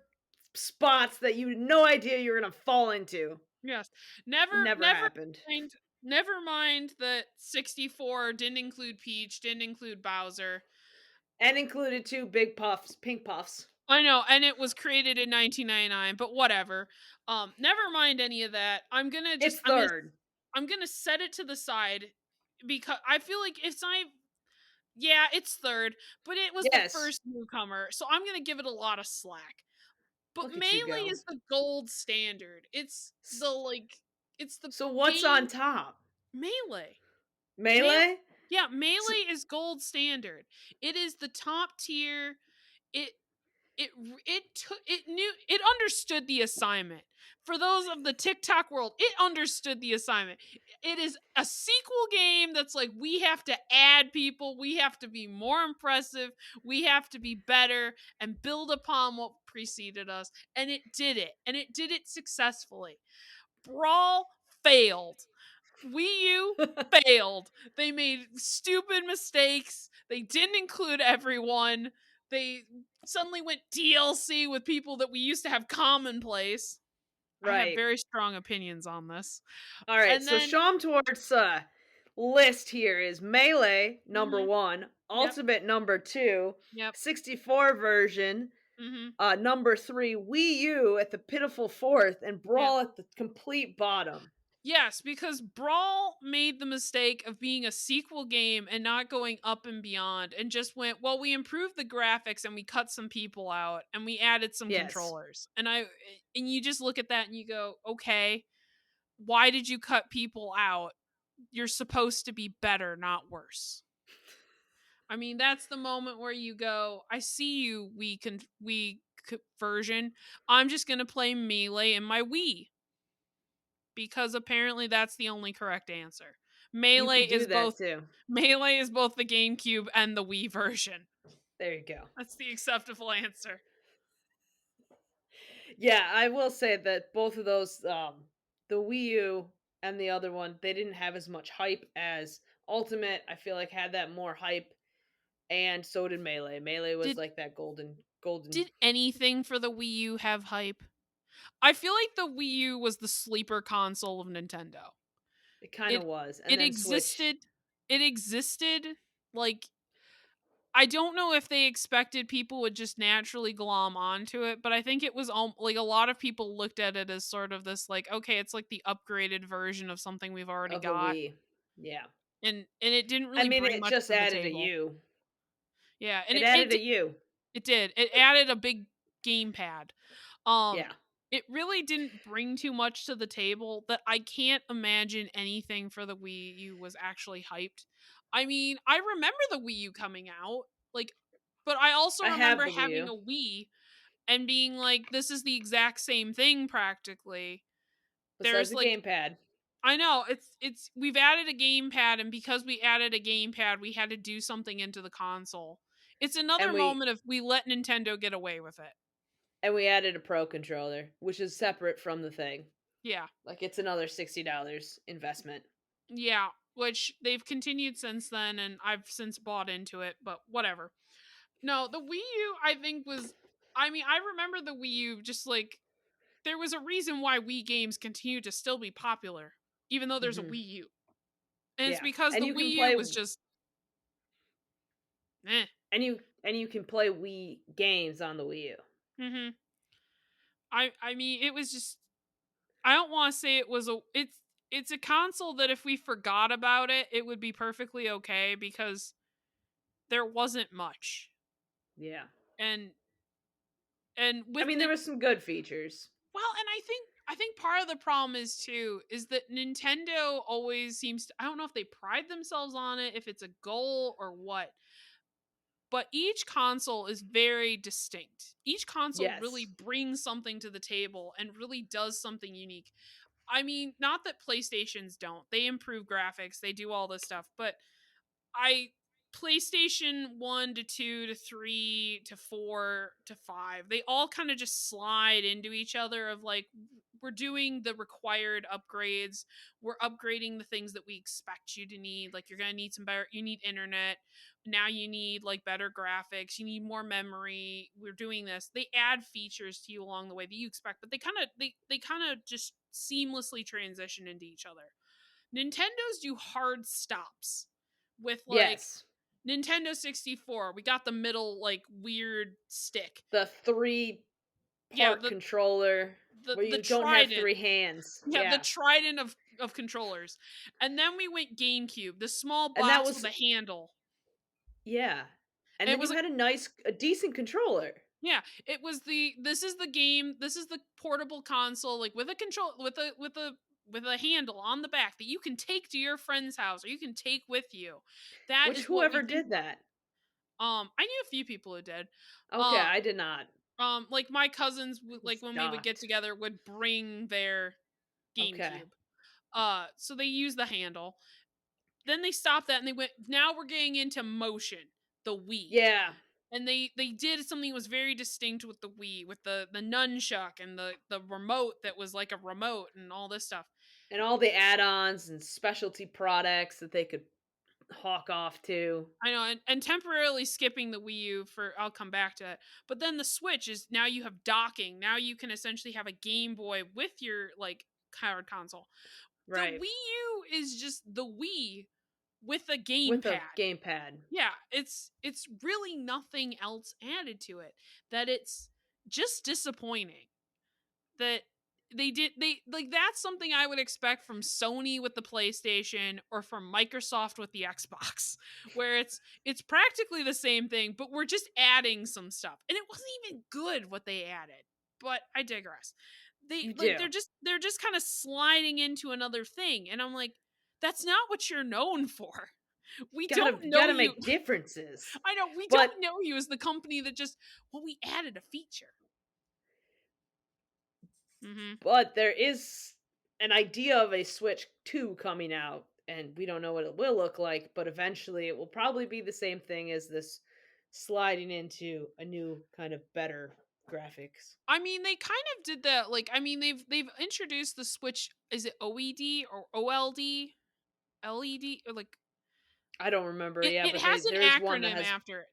spots that you had no idea you were gonna fall into. Yes. It never happened. Mind never mind that 64 didn't include Peach, didn't include Bowser. And included two big puffs, pink puffs. I know, and it was created in 1999, but whatever. Never mind any of that. It's third. I'm gonna set it to the side because I feel like it's not. Yeah, it's third, but it was the Yes. first newcomer, so I'm gonna give it a lot of slack. But Look at you Melee go. is the gold standard. S- It's the So what's game. on top? Melee. Melee. Melee? Yeah, So, Melee is gold standard. It is the top tier. It it understood the assignment. For those of the TikTok world, it understood the assignment. It is a sequel game that's like, we have to add people, we have to be more impressive, we have to be better and build upon what preceded us, and it did it successfully. Brawl failed. Wii U failed. They made stupid mistakes. They didn't include everyone. They suddenly went DLC with people that we used to have commonplace. I have right. very strong opinions on this. All right. And So then, Shamtort's list here is Melee number mhm, 1, Yep. Ultimate number 2, Yep. 64 version, Mhm. number 3, Wii U at the pitiful 4th, and Yep. Brawl at the complete bottom. Yes, because Brawl made the mistake of being a sequel game and not going up and beyond and just went, well, we improved the graphics and we cut some people out and we added some Yes. controllers. And you just look at that and you go, okay, why did you cut people out? You're supposed to be better, not worse. I mean, that's the moment where you go, I see you, version. I'm just going to play Melee in my Wii because apparently that's the only correct answer. You Melee could do is both that too. Melee is both the GameCube and the Wii version. There you go. That's the acceptable answer. Yeah, I will say that both of those, the Wii U and the other one, they didn't have as much hype as Ultimate. I feel like had that more hype, and so did Melee. Melee was Did like that golden. did anything for the Wii U have hype? I feel like the Wii U was the sleeper console of Nintendo. It kind of It was, and it then Switch. existed it existed like I don't know if they expected people would just naturally glom onto it, but I think it was like a lot of people looked at it as sort of this like, okay, it's like the upgraded version of something we've already Of the got, Wii. Yeah. and it didn't I really mean, bring it much just to the added a table. U. Yeah, and It it it added a did, U. it did. It added a big gamepad. Um, Yeah. it really didn't bring too much to the table that I can't imagine anything for the Wii U was actually hyped. I mean, I remember the Wii U coming out, like, but I also I have remember the Wii having U a Wii and being like, this is the exact same thing practically. besides There's the like gamepad, I know it's we've added a gamepad, and because we added a gamepad, we had to do something into the console. It's and another we moment of we let Nintendo get away with it. and we added a Pro controller, which is separate from the thing. Yeah. Like it's another $60 investment. Yeah, which they've continued since then, and I've since bought into it, but whatever. No, the Wii U, I think, was. I mean, I remember the Wii U just like. There was a reason why Wii games continue to still be popular, even though there's a Hmm. Wii U. And it's Yeah, because and the you can Wii U play was just. Eh. and you can play Wii games on the Wii U. Hmm. I mean, it was just. I don't want to say it was a. It's a console that if we forgot about it, it would be perfectly okay because there wasn't much. Yeah, And and I with mean there was some good features. well, and I think part of the problem is too is that Nintendo always seems to, I don't know if they pride themselves on it, if it's a goal or what, but each console is very distinct. Each console really Yes, brings something to the table and really does something unique. I mean, not that PlayStations don't. They improve graphics, they do all this stuff, but I PlayStation 1 to 2 to 3 to 4 to 5, they all kind of just slide into each other of like we're doing the required upgrades. We're upgrading the things that we expect you to need. Like you're going to need some better you need internet. Now you need like better graphics, you need more memory. We're doing this. They add features to you along the way that you expect, but they kind of just seamlessly transition into each other. Nintendo's do hard stops with like yes. Nintendo 64. We got the middle like weird stick. The three Yeah, part controller the where the you don't have trident. three hands. Yeah, the Yeah, trident of controllers. And then we went GameCube, the small and that box with was a handle. yeah, and And it then was you like had a decent controller. yeah, it was the this is the game, this is the portable console like with a control with a handle on the back that you can take to your friend's house or you can take with you. That Which is what we whoever think did about. that? I knew a few people who did. Okay, Um, I did not. like my cousins, I'm like when we would get shocked. together, would bring their Okay. GameCube. So they use the handle. Then they stopped that and they went. Now we're getting into motion, the Wii, Yeah, and they did something that was very distinct with the Wii, with the nunchuck and the remote that was like a remote and all this stuff. and all the add-ons and specialty products that they could hawk off to. I know, and temporarily skipping the Wii U for I'll come back to it. But then the Switch is now you have docking. Now you can essentially have a Game Boy with your like card console. The Wii Right. U is just the Wii, with a with a gamepad. gamepad. Yeah, it's really nothing else added to it. That it's just disappointing that they like that's something I would expect from Sony with the PlayStation or from Microsoft with the Xbox, where it's practically the same thing, but we're just adding some stuff. And it wasn't even good what they added. But I digress. They You like do. they're just kind of sliding into another thing. And I'm like, that's not what you're known for. We don't know Gotta you. make differences. I know we But don't know you as the company that just well we added a feature. Mhm. but there is an idea of a Switch 2 coming out, and we don't know what it will look like, but eventually it will probably be the same thing as this sliding into a new kind of better graphics. I mean, they kind of did that. Like, I mean, they've introduced the Switch. Is it OED or OLD, LED, or like I don't remember, yeah, it but has an there is one that acronym has after it.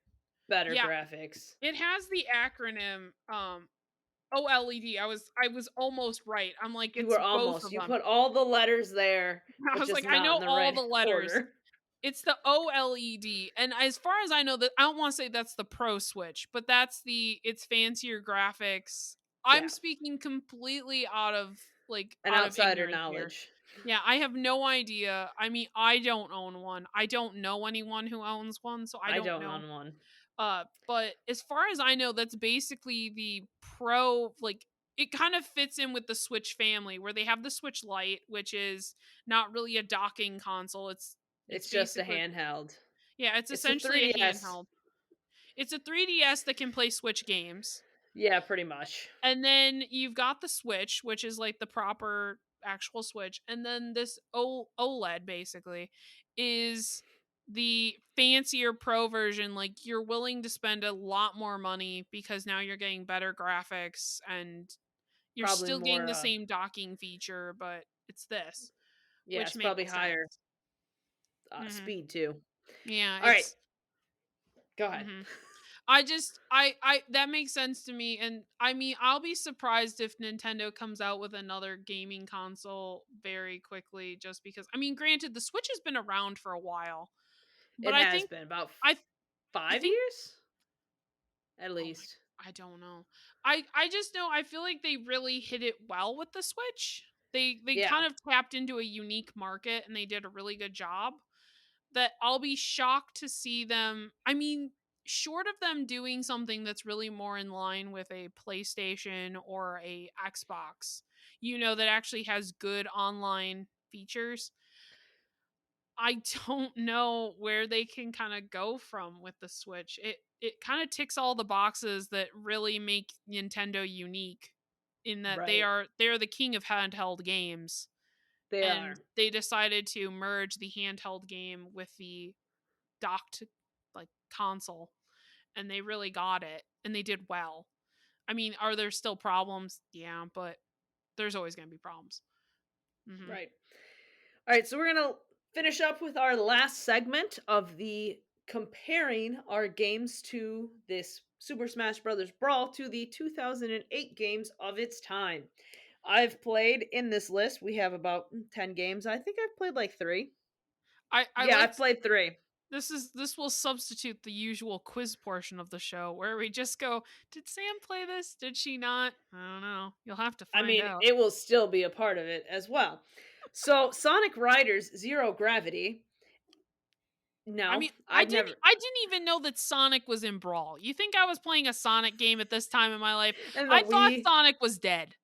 better Yeah, graphics. it has the acronym OLED. I was almost right. I'm like, You it's were both almost. of You them. put all the letters there, I but was just like, I not know in the all right the letters. order. It's the OLED, and as far as I know, that I don't want to say that's the Pro Switch, but that's the it's fancier graphics. I'm Yeah, speaking completely an out of outsider ignorance here. knowledge. Yeah, I have no idea. I mean, I don't own one. I don't know anyone who owns one, so I I don't don't know. own one. But as far as I know, that's basically the Pro. Like, it kind of fits in with the Switch family, where they have the Switch Lite, which is not really a docking console. It's It's just a basically handheld. yeah, it's It's a essentially a 3DS. handheld. It's a 3DS that can play Switch games. Yeah, pretty much. And then you've got the Switch, which is like the proper actual Switch. And then this OLED basically is the fancier Pro version. Like, you're willing to spend a lot more money because now you're getting better graphics and you're Probably still getting more, the same docking feature, but it's this, yeah, which it's makes probably higher sense. Hmm. speed too. Yeah, All right, it's. go ahead. Hmm. I that makes sense to me, and I mean I'll be surprised if Nintendo comes out with another gaming console very quickly just because I mean granted the Switch has been around for a while, but It has been about I I five think years at oh least. my I don't know. I just know I feel like they really hit it well with the Switch. They Yeah, kind of tapped into a unique market and they did a really good job. That I'll be shocked to see them. I mean, short of them doing something that's really more in line with a PlayStation or a Xbox, that actually has good online features. I don't know where they can kind of go from with the Switch. It kind of ticks all the boxes that really make Nintendo unique in that right. they're the king of handheld games They and are. they decided to merge the handheld game with the docked like console and they really got it and they did well. I mean, are there still problems? Yeah, but there's always going to be problems. Mhm. Right. All right, so we're going to finish up with our last segment of the comparing our games to this Super Smash Bros Brawl to the 2008 games of its time. I've played in this list. We have about 10 games. I think I've played like 3. I Yeah, I've liked played 3. this will substitute the usual quiz portion of the show where we just go, "Did Sam play this? Did she not?" I don't know. You'll have to I find mean, out. it will still be a part of it as well. So, Sonic Riders Zero Gravity. I No, mean, I'd never. I didn't even know that Sonic was in Brawl. You think I was playing a Sonic game at this time in my life? And the I thought Wii. Sonic was dead.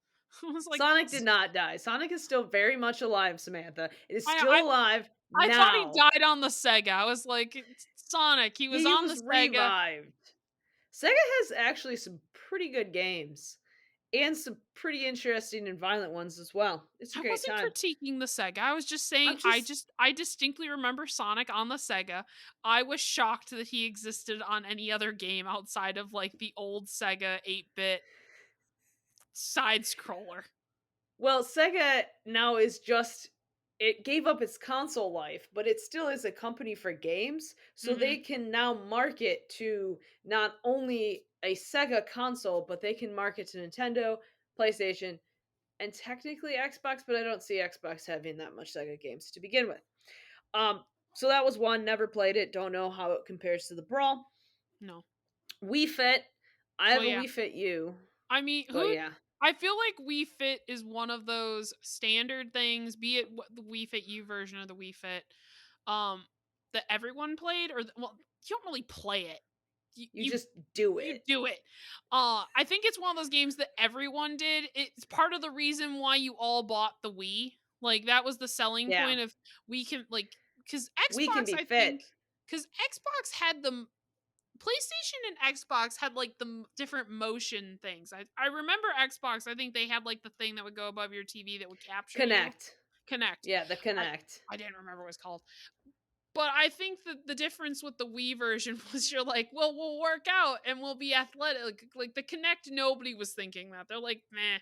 I was like, Sonic did not die. Sonic is still very much alive, Samantha. It is I still alive I thought he now. died on the Sega. I was like, it's Sonic. He was He on was the Sega. revived. Sega has actually some pretty good games and some pretty interesting and violent ones as well. It's a I great wasn't time. critiquing the Sega. I was just saying I'm just I distinctly remember Sonic on the Sega. I was shocked that he existed on any other game outside of like the old Sega 8-bit side scroller. well, Sega now is just it gave up its console life, but it still is a company for games, so they Mhm. can now market to not only a Sega console, but they can market to Nintendo, PlayStation, and technically Xbox, but I don't see Xbox having that much Sega games to begin with. Um, So that was one. Never played it. Don't know how it compares to the Brawl. No. Wii Fit. I Well, have a yeah. Wii Fit U, I mean, but who? yeah, I feel like Wii Fit is one of those standard things, be it the Wii Fit U version or the Wii Fit, um, that everyone played, or well, you don't really play it. You, you you just do you it. do it. I think it's one of those games that everyone did. It's part of the reason why you all bought the Wii. Like that was the selling Yeah, point of we can like because Wii can Xbox, be I fit. think, because Xbox had the PlayStation and Xbox had like the different motion things. I remember Xbox. I think they had like the thing that would go above your TV that would capture you. Connect. Connect. Yeah, the I Connect. I didn't remember what it was called. But I think that the difference with the Wii version was you're like, well, we'll work out and we'll be athletic. Like the Connect, nobody was thinking that. They're like, meh,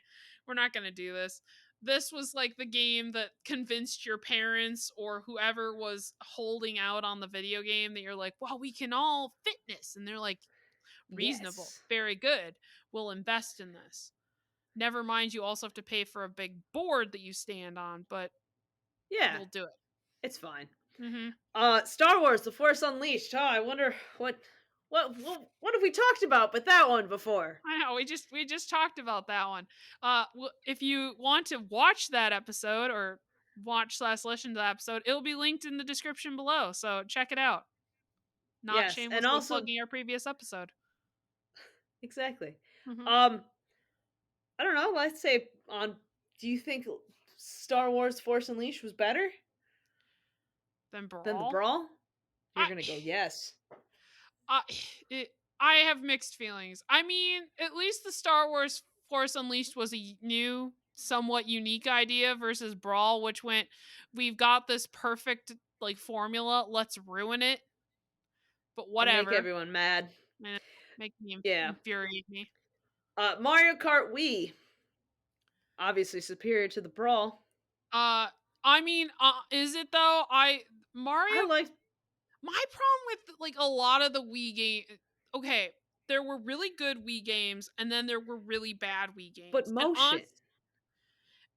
we're not gonna do this. This was like the game that convinced your parents or whoever was holding out on the video game that you're like, well, we can all fitness. And they're like, reasonable, Yes. very good. We'll invest in this. Never mind, you also have to pay for a big board that you stand on, but Yeah, we'll do it. it's fine. Mm-hmm. Star Wars: The Force Unleashed. Oh, I wonder what have we talked about but that one before? I know we just talked about that one. If you want to watch that episode or watch/listen to that episode, it'll be linked in the description below. So check it out. Not Yes, and shamelessly also plugging our previous episode. exactly. Hmm. Um, I don't know. Let's say on. Do you think Star Wars: Force Unleashed was better Then than the Brawl. Brawl? You're I gonna go yes. I it, I have mixed feelings. I mean, at least the Star Wars Force Unleashed was a new, somewhat unique idea versus Brawl, which went, we've got this perfect like formula, let's ruin it. But And make whatever. everyone mad. Eh, make me Yeah. infuriate me. Mario Kart Wii, obviously superior to the Brawl. Uh, I mean, is it though? I Mario. like, My problem with like a lot of the Wii game. Okay, there were really good Wii games, and then there were really bad Wii but games, motion.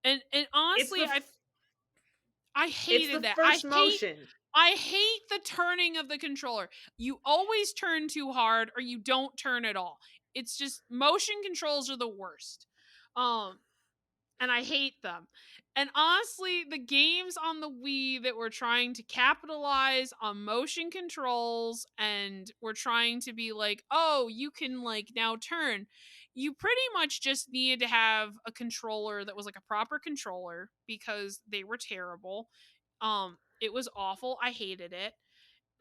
and It's honestly, the I it's the hated that. first motion. I hate the turning of the controller. You always turn too hard, or you don't turn at all. It's just motion controls are the worst. Um, and I hate them. And honestly, the games on the Wii that were trying to capitalize on motion controls and were trying to be like, oh, you can like now turn, you pretty much just needed to have a controller that was like a proper controller because they were terrible. It was awful. I hated it.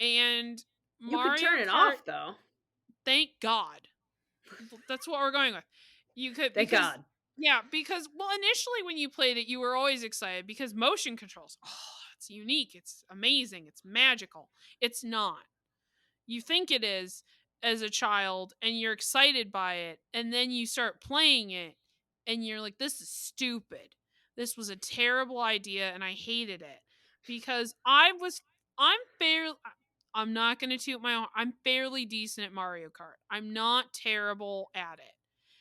And You could Mario turn it Kart, off though. thank God. That's what we're going with. You could Thank because God. yeah, because well initially when you played it you were always excited because motion controls. Oh, it's unique, it's amazing, it's magical. It's not. You think it is as a child and you're excited by it and then you start playing it and you're like this is stupid. This was a terrible idea and I hated it because I'm fairly I'm not going to toot my own. I'm fairly decent at Mario Kart. I'm not terrible at it.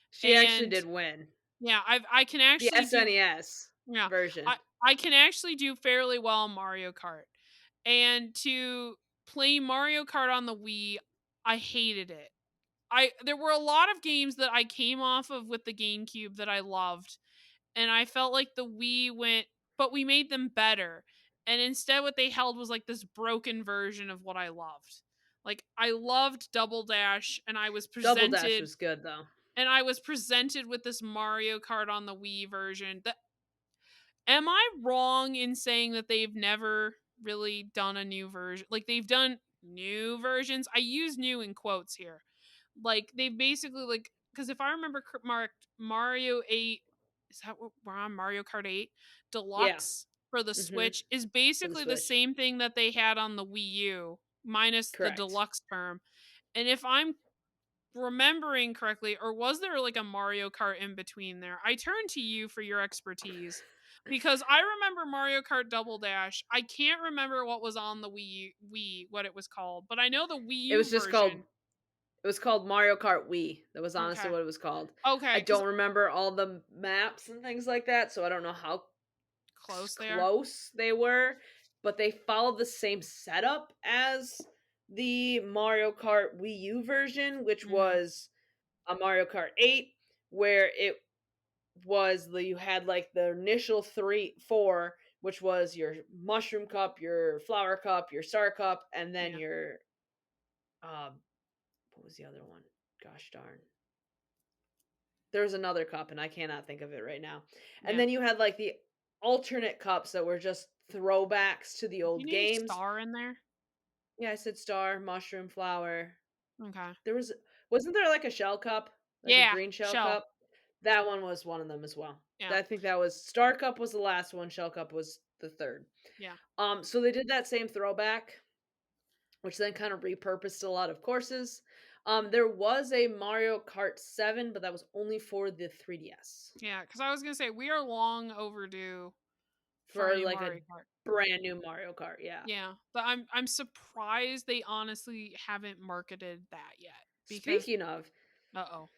She actually And did win. yeah, I can The actually do SNES yeah. version. I can actually do fairly well in Mario Kart. And to play Mario Kart on the Wii, I hated it. I There were a lot of games that I came off of with the GameCube that I loved, and I felt like the Wii went, but we made them better. And instead what they held was like this broken version of what I loved. Like I loved Double Dash Double Dash was good though. and I was presented with this Mario Kart on the Wii version. That am I wrong in saying that they've never really done a new version? Like they've done new versions. I use new in quotes here. Like they basically like because if I remember Mario 8 is that what we're on Mario Kart 8 Yeah. Deluxe for the Mhm. Switch is For the basically the Switch. same thing that they had on the Wii U minus the Correct. deluxe term. And if I'm remembering correctly, or was there like a Mario Kart in between there? I turn to you for your expertise because I remember Mario Kart Double Dash. I can't remember what was on the Wii, what it was called, but I know the Wii It U was just called version. it was called Mario Kart Wii. That was honestly Okay, what it was called. I okay, because don't remember all the maps and things like that, so I don't know how close there. close they were. but they follow the same setup as the Mario Kart Wii U version, which Mm, was a Mario Kart 8, where it was you had like the initial four, which was your mushroom cup, your flower cup, your star cup, and then yeah, your um what was the other one? Gosh darn. There's another cup and I cannot think of it right now. And yeah. then you had like the alternate cups that were just throwbacks to the Do old you need a games. star in there? Yeah, I said star, mushroom, flower. Okay. There was wasn't there like a shell cup? Like a Yeah, green shell shell. cup? That one was one of them as well. Yeah, I think that was Star Cup was the last one, Shell Cup was the third. yeah, So they did that same throwback, which then kind of repurposed a lot of courses. There was a Mario Kart 7, but that was only for the 3DS. yeah. Because I was gonna say we are long overdue for a For new like a Mario Kart. brand new Mario Kart, yeah. Yeah, but I'm surprised they honestly haven't marketed that yet because Speaking of, uh-oh.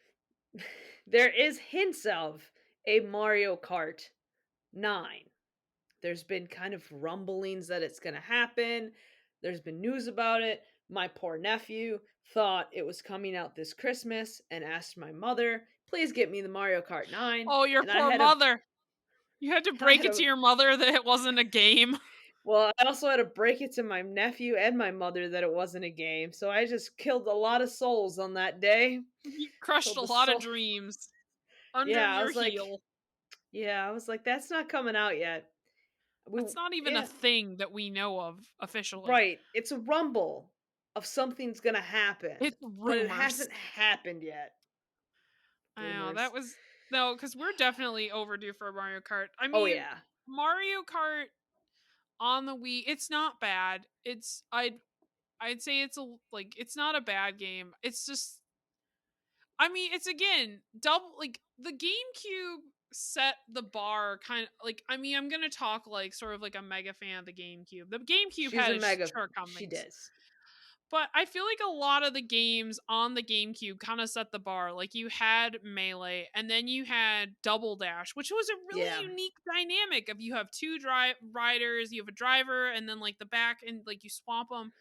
there is hints of a Mario Kart 9. There's been kind of rumblings that it's going to happen. There's been news about it. My poor nephew thought it was coming out this Christmas and asked my mother, "Please get me the Mario Kart 9." Oh, your And I poor had to mother. You had to I break had it to to your mother that it wasn't a game. well, I also had to break it to my nephew and my mother that it wasn't a game. So I just killed a lot of souls on that day. You crushed Killed a the lot of soul. dreams under Yeah, I your was like, heel. yeah, I was like that's not coming out yet. We That's not even a yeah, thing that we know of officially. right. It's a rumble of something's going to happen, It's but it rumors. hasn't happened yet. I know that Rumors. was no, because we're definitely overdue for Mario Kart. I Oh mean, yeah. Mario Kart on the Wii, it's not bad. I'd say it's like it's not a bad game. It's just I mean, it's again double like the GameCube set the bar kind of like I mean, I'm going to talk like sort of like a mega fan of the GameCube. The GameCube She's had a its mega she shortcomings. does. But I feel like a lot of the games on the GameCube kind of set the bar. Like you had Melee and then you had Double Dash, which was a Yeah. really unique dynamic of you have two riders, you have a driver and then like the back and like you swap them.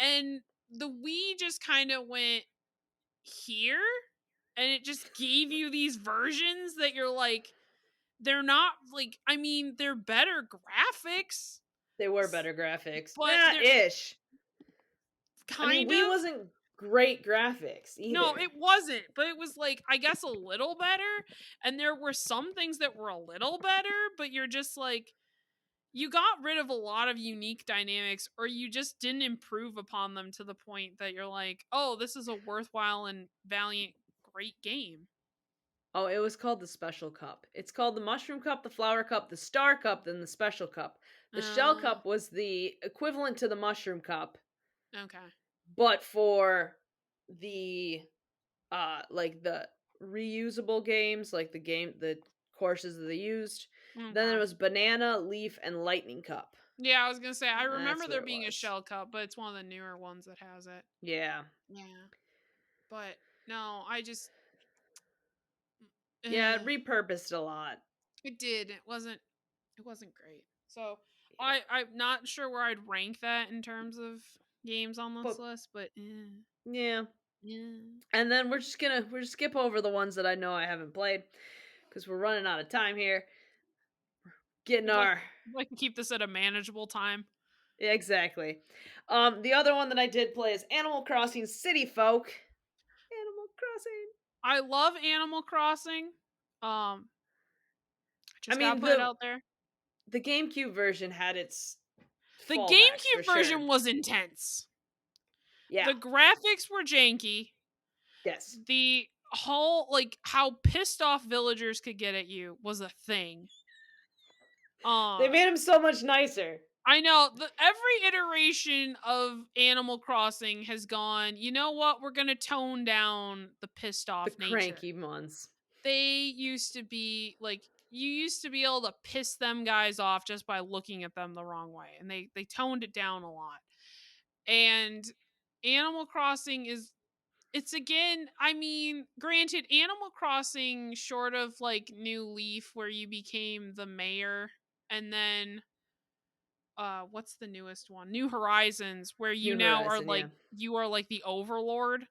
And the Wii just kind of went here and it just gave you these versions that you're like they're not like I mean they're better graphics They were better graphics. but Yeah, they're ish. I mean, kind we of wasn't great graphics no either. it wasn't but it was like I guess a little better and there were some things that were a little better but you're just like you got rid of a lot of unique dynamics or you just didn't improve upon them to the point that you're like oh this is a worthwhile and valiant great game. Oh, it was called the Special Cup. It's called the Mushroom Cup, the Flower Cup, the Star Cup, then the Special Cup. The Shell uh Cup was the equivalent to the Mushroom Cup, okay. but for the like the reusable games, like the courses that they used. Then there Okay. was Banana, Leaf, and Lightning Cup. Yeah, I was gonna say I remember That's what there it being a was. shell cup, but it's one of the newer ones that has it. Yeah. Yeah, but no, I just Yeah, it eh, repurposed a lot. it did. It wasn't great. So Yeah. I'm not sure where I'd rank that in terms of games on this But list, but yeah. yeah. And then we're just skip over the ones that I know I haven't played because we're running out of time here. Getting We'd like our we'd like to keep this at a manageable time. yeah, exactly. The other one that I did play is Animal Crossing City Folk. Animal Crossing. I love Animal Crossing. I Just gotta mean put it out there. the GameCube version had its The fallbacks for GameCube sure. version was intense. Yeah. The graphics were janky. Yes. The whole like how pissed off villagers could get at you was a thing. They Uh made him so much nicer. I know every iteration of Animal Crossing has gone, you know what, we're gonna tone down the pissed The off nature. cranky ones. They used to be like you used to be able to piss them guys off just by looking at them the wrong way. And they toned it down a lot. And Animal Crossing is it's again, I mean, granted, Animal Crossing, short of like New Leaf, where you became the mayor, and then what's the newest one? New Horizons, where New Horizon, yeah. you are like the overlord.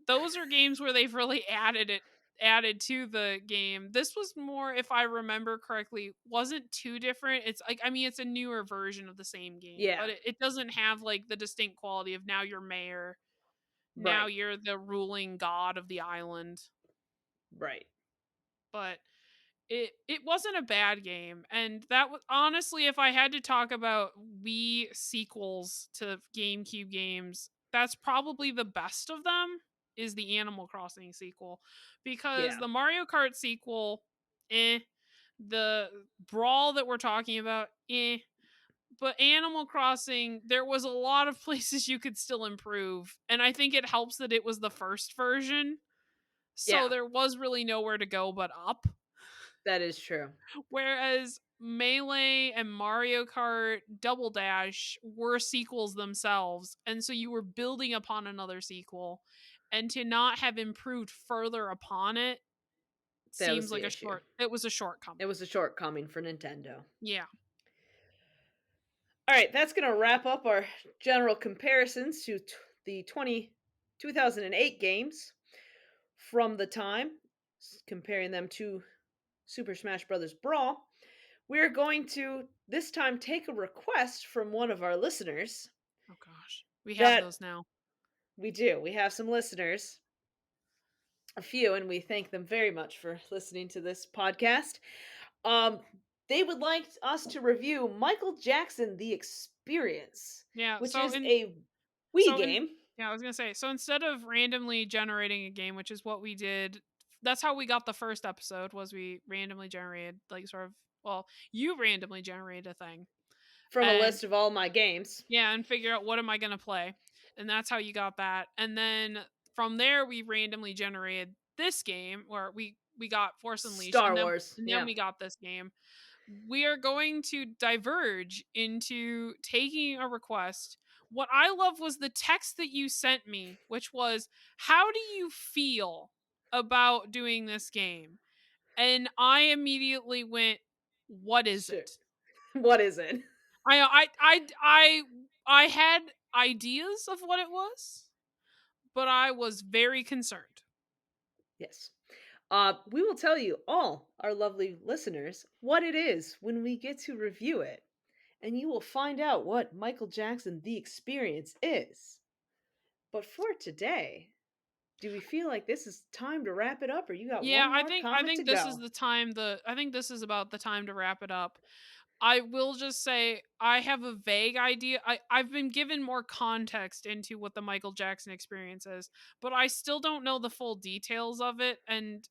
Those are games where they've really added to the game. This was more, if I remember correctly, wasn't too different. It's like, I mean, it's a newer version of the same game, Yeah, but it doesn't have like the distinct quality of now you're mayor, now right, you're the ruling god of the island. right. But it wasn't a bad game, and that was honestly, if I had to talk about Wii sequels to GameCube games, that's probably the best of them, is the Animal Crossing sequel, because Yeah, the Mario Kart sequel, eh, the Brawl that we're talking about, eh, but Animal Crossing, there was a lot of places you could still improve, and I think it helps that it was the first version, so yeah, there was really nowhere to go but up. that is true. Whereas Melee and Mario Kart Double Dash were sequels themselves, and so you were building upon another sequel, and to not have improved further upon it That was seems the like issue. it was a It shortcoming. was a shortcoming for Nintendo. Yeah. All right, that's going to wrap up our general comparisons to the 2008 games from the time, comparing them to Super Smash Bros. Brawl. We're going to this time take a request from one of our listeners Oh gosh. We have that those now. we do. We have some listeners, a few, and we thank them very much for listening to this podcast. Um, they would like us to review Michael Jackson The Experience, Yeah, which so is in a Wii so in game. yeah, I was going to say, so instead of randomly generating a game, which is what we did, that's how we got the first episode, was we randomly generated like sort of, well, you randomly generated a thing. From a And list of all my games. yeah, and figure out what am I going to play. And that's how you got that. And then from there we randomly generated this game where we got Force Unleashed, Star Wars. and then Yeah. we got this game. We are going to diverge into taking a request. What I love was the text that you sent me, which was, how do you feel about doing this game? And I immediately went, what is Sure. it? What is it? I had ideas of what it was, but I was very concerned. Yes. We will tell you, all our lovely listeners, what it is when we get to review it. And you will find out what Michael Jackson The Experience is. But for today, do we feel like this is time to wrap it up, or you got Yeah, one more I comment to think this is go? the time the I think this is about the time to wrap it up. I will just say I have a vague idea. I've been given more context into what the Michael Jackson experience is, but I still don't know the full details of it, and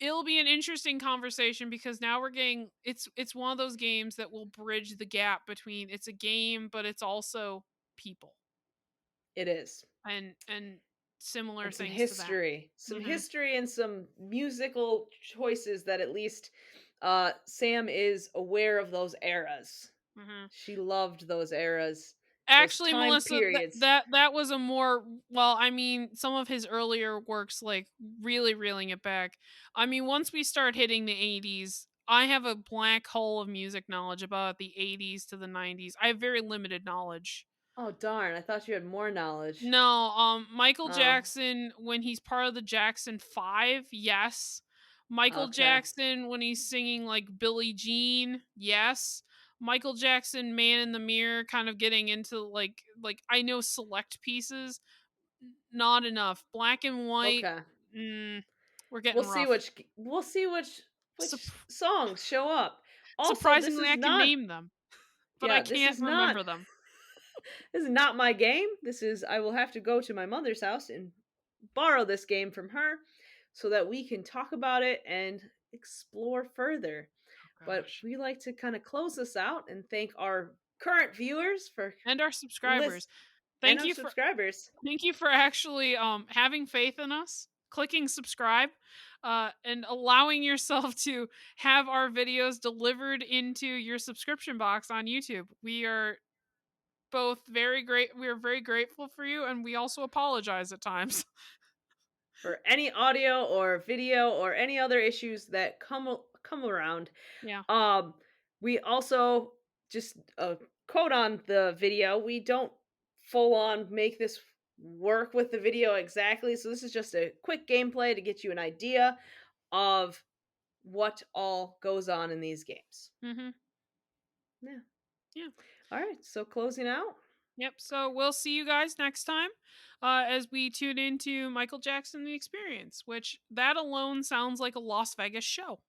it'll be an interesting conversation because now we're getting, it's one of those games that will bridge the gap between it's a game but it's also people It is. and similar And things to that. some Mhm. history and some musical choices that at least Sam is aware of those eras. Mhm. She loved those eras, those Actually, time Melissa, periods. that was a more, well, I mean, some of his earlier works, like really reeling it back. I mean, once we start hitting the 80s, I have a black hole of music knowledge about the 80s to the 90s. I have very limited knowledge. Oh darn, I thought you had more knowledge. No, Michael Oh, Jackson when he's part of the Jackson 5, yes. Michael okay. Jackson when he's singing like Billie Jean, yes. Michael Jackson Man in the Mirror kind of getting into like I know select pieces, not enough. Black and White, Okay. mm, we're getting We'll see rough. which songs show up. Also, this Surprisingly is I can not name them, but I yeah, this can't is not remember them. this is not my game. This is I will have to go to my mother's house and borrow this game from her so that we can talk about it and explore further. Oh But gosh. we like to kind of close this out and thank our current viewers for And our list subscribers. and Thank our you for subscribers. Thank you for actually having faith in us, clicking subscribe, and allowing yourself to have our videos delivered into your subscription box on YouTube. We are both very great. We are very grateful for you, and we also apologize at times. For any audio or video or any other issues that come around. Yeah. Um we also just a quote on the video. We don't full on make this work with the video exactly. So this is just a quick gameplay to get you an idea of what all goes on in these games. Mm-hmm. Yeah. Yeah. All right. So closing out, Yep. So we'll see you guys next time as we tune into Michael Jackson The Experience, which that alone sounds like a Las Vegas show.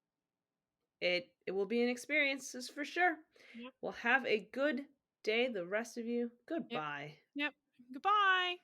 it will be an experience, is for sure. Yep. Well, have a good day, the rest of you. Yep. Goodbye. Yep. Goodbye.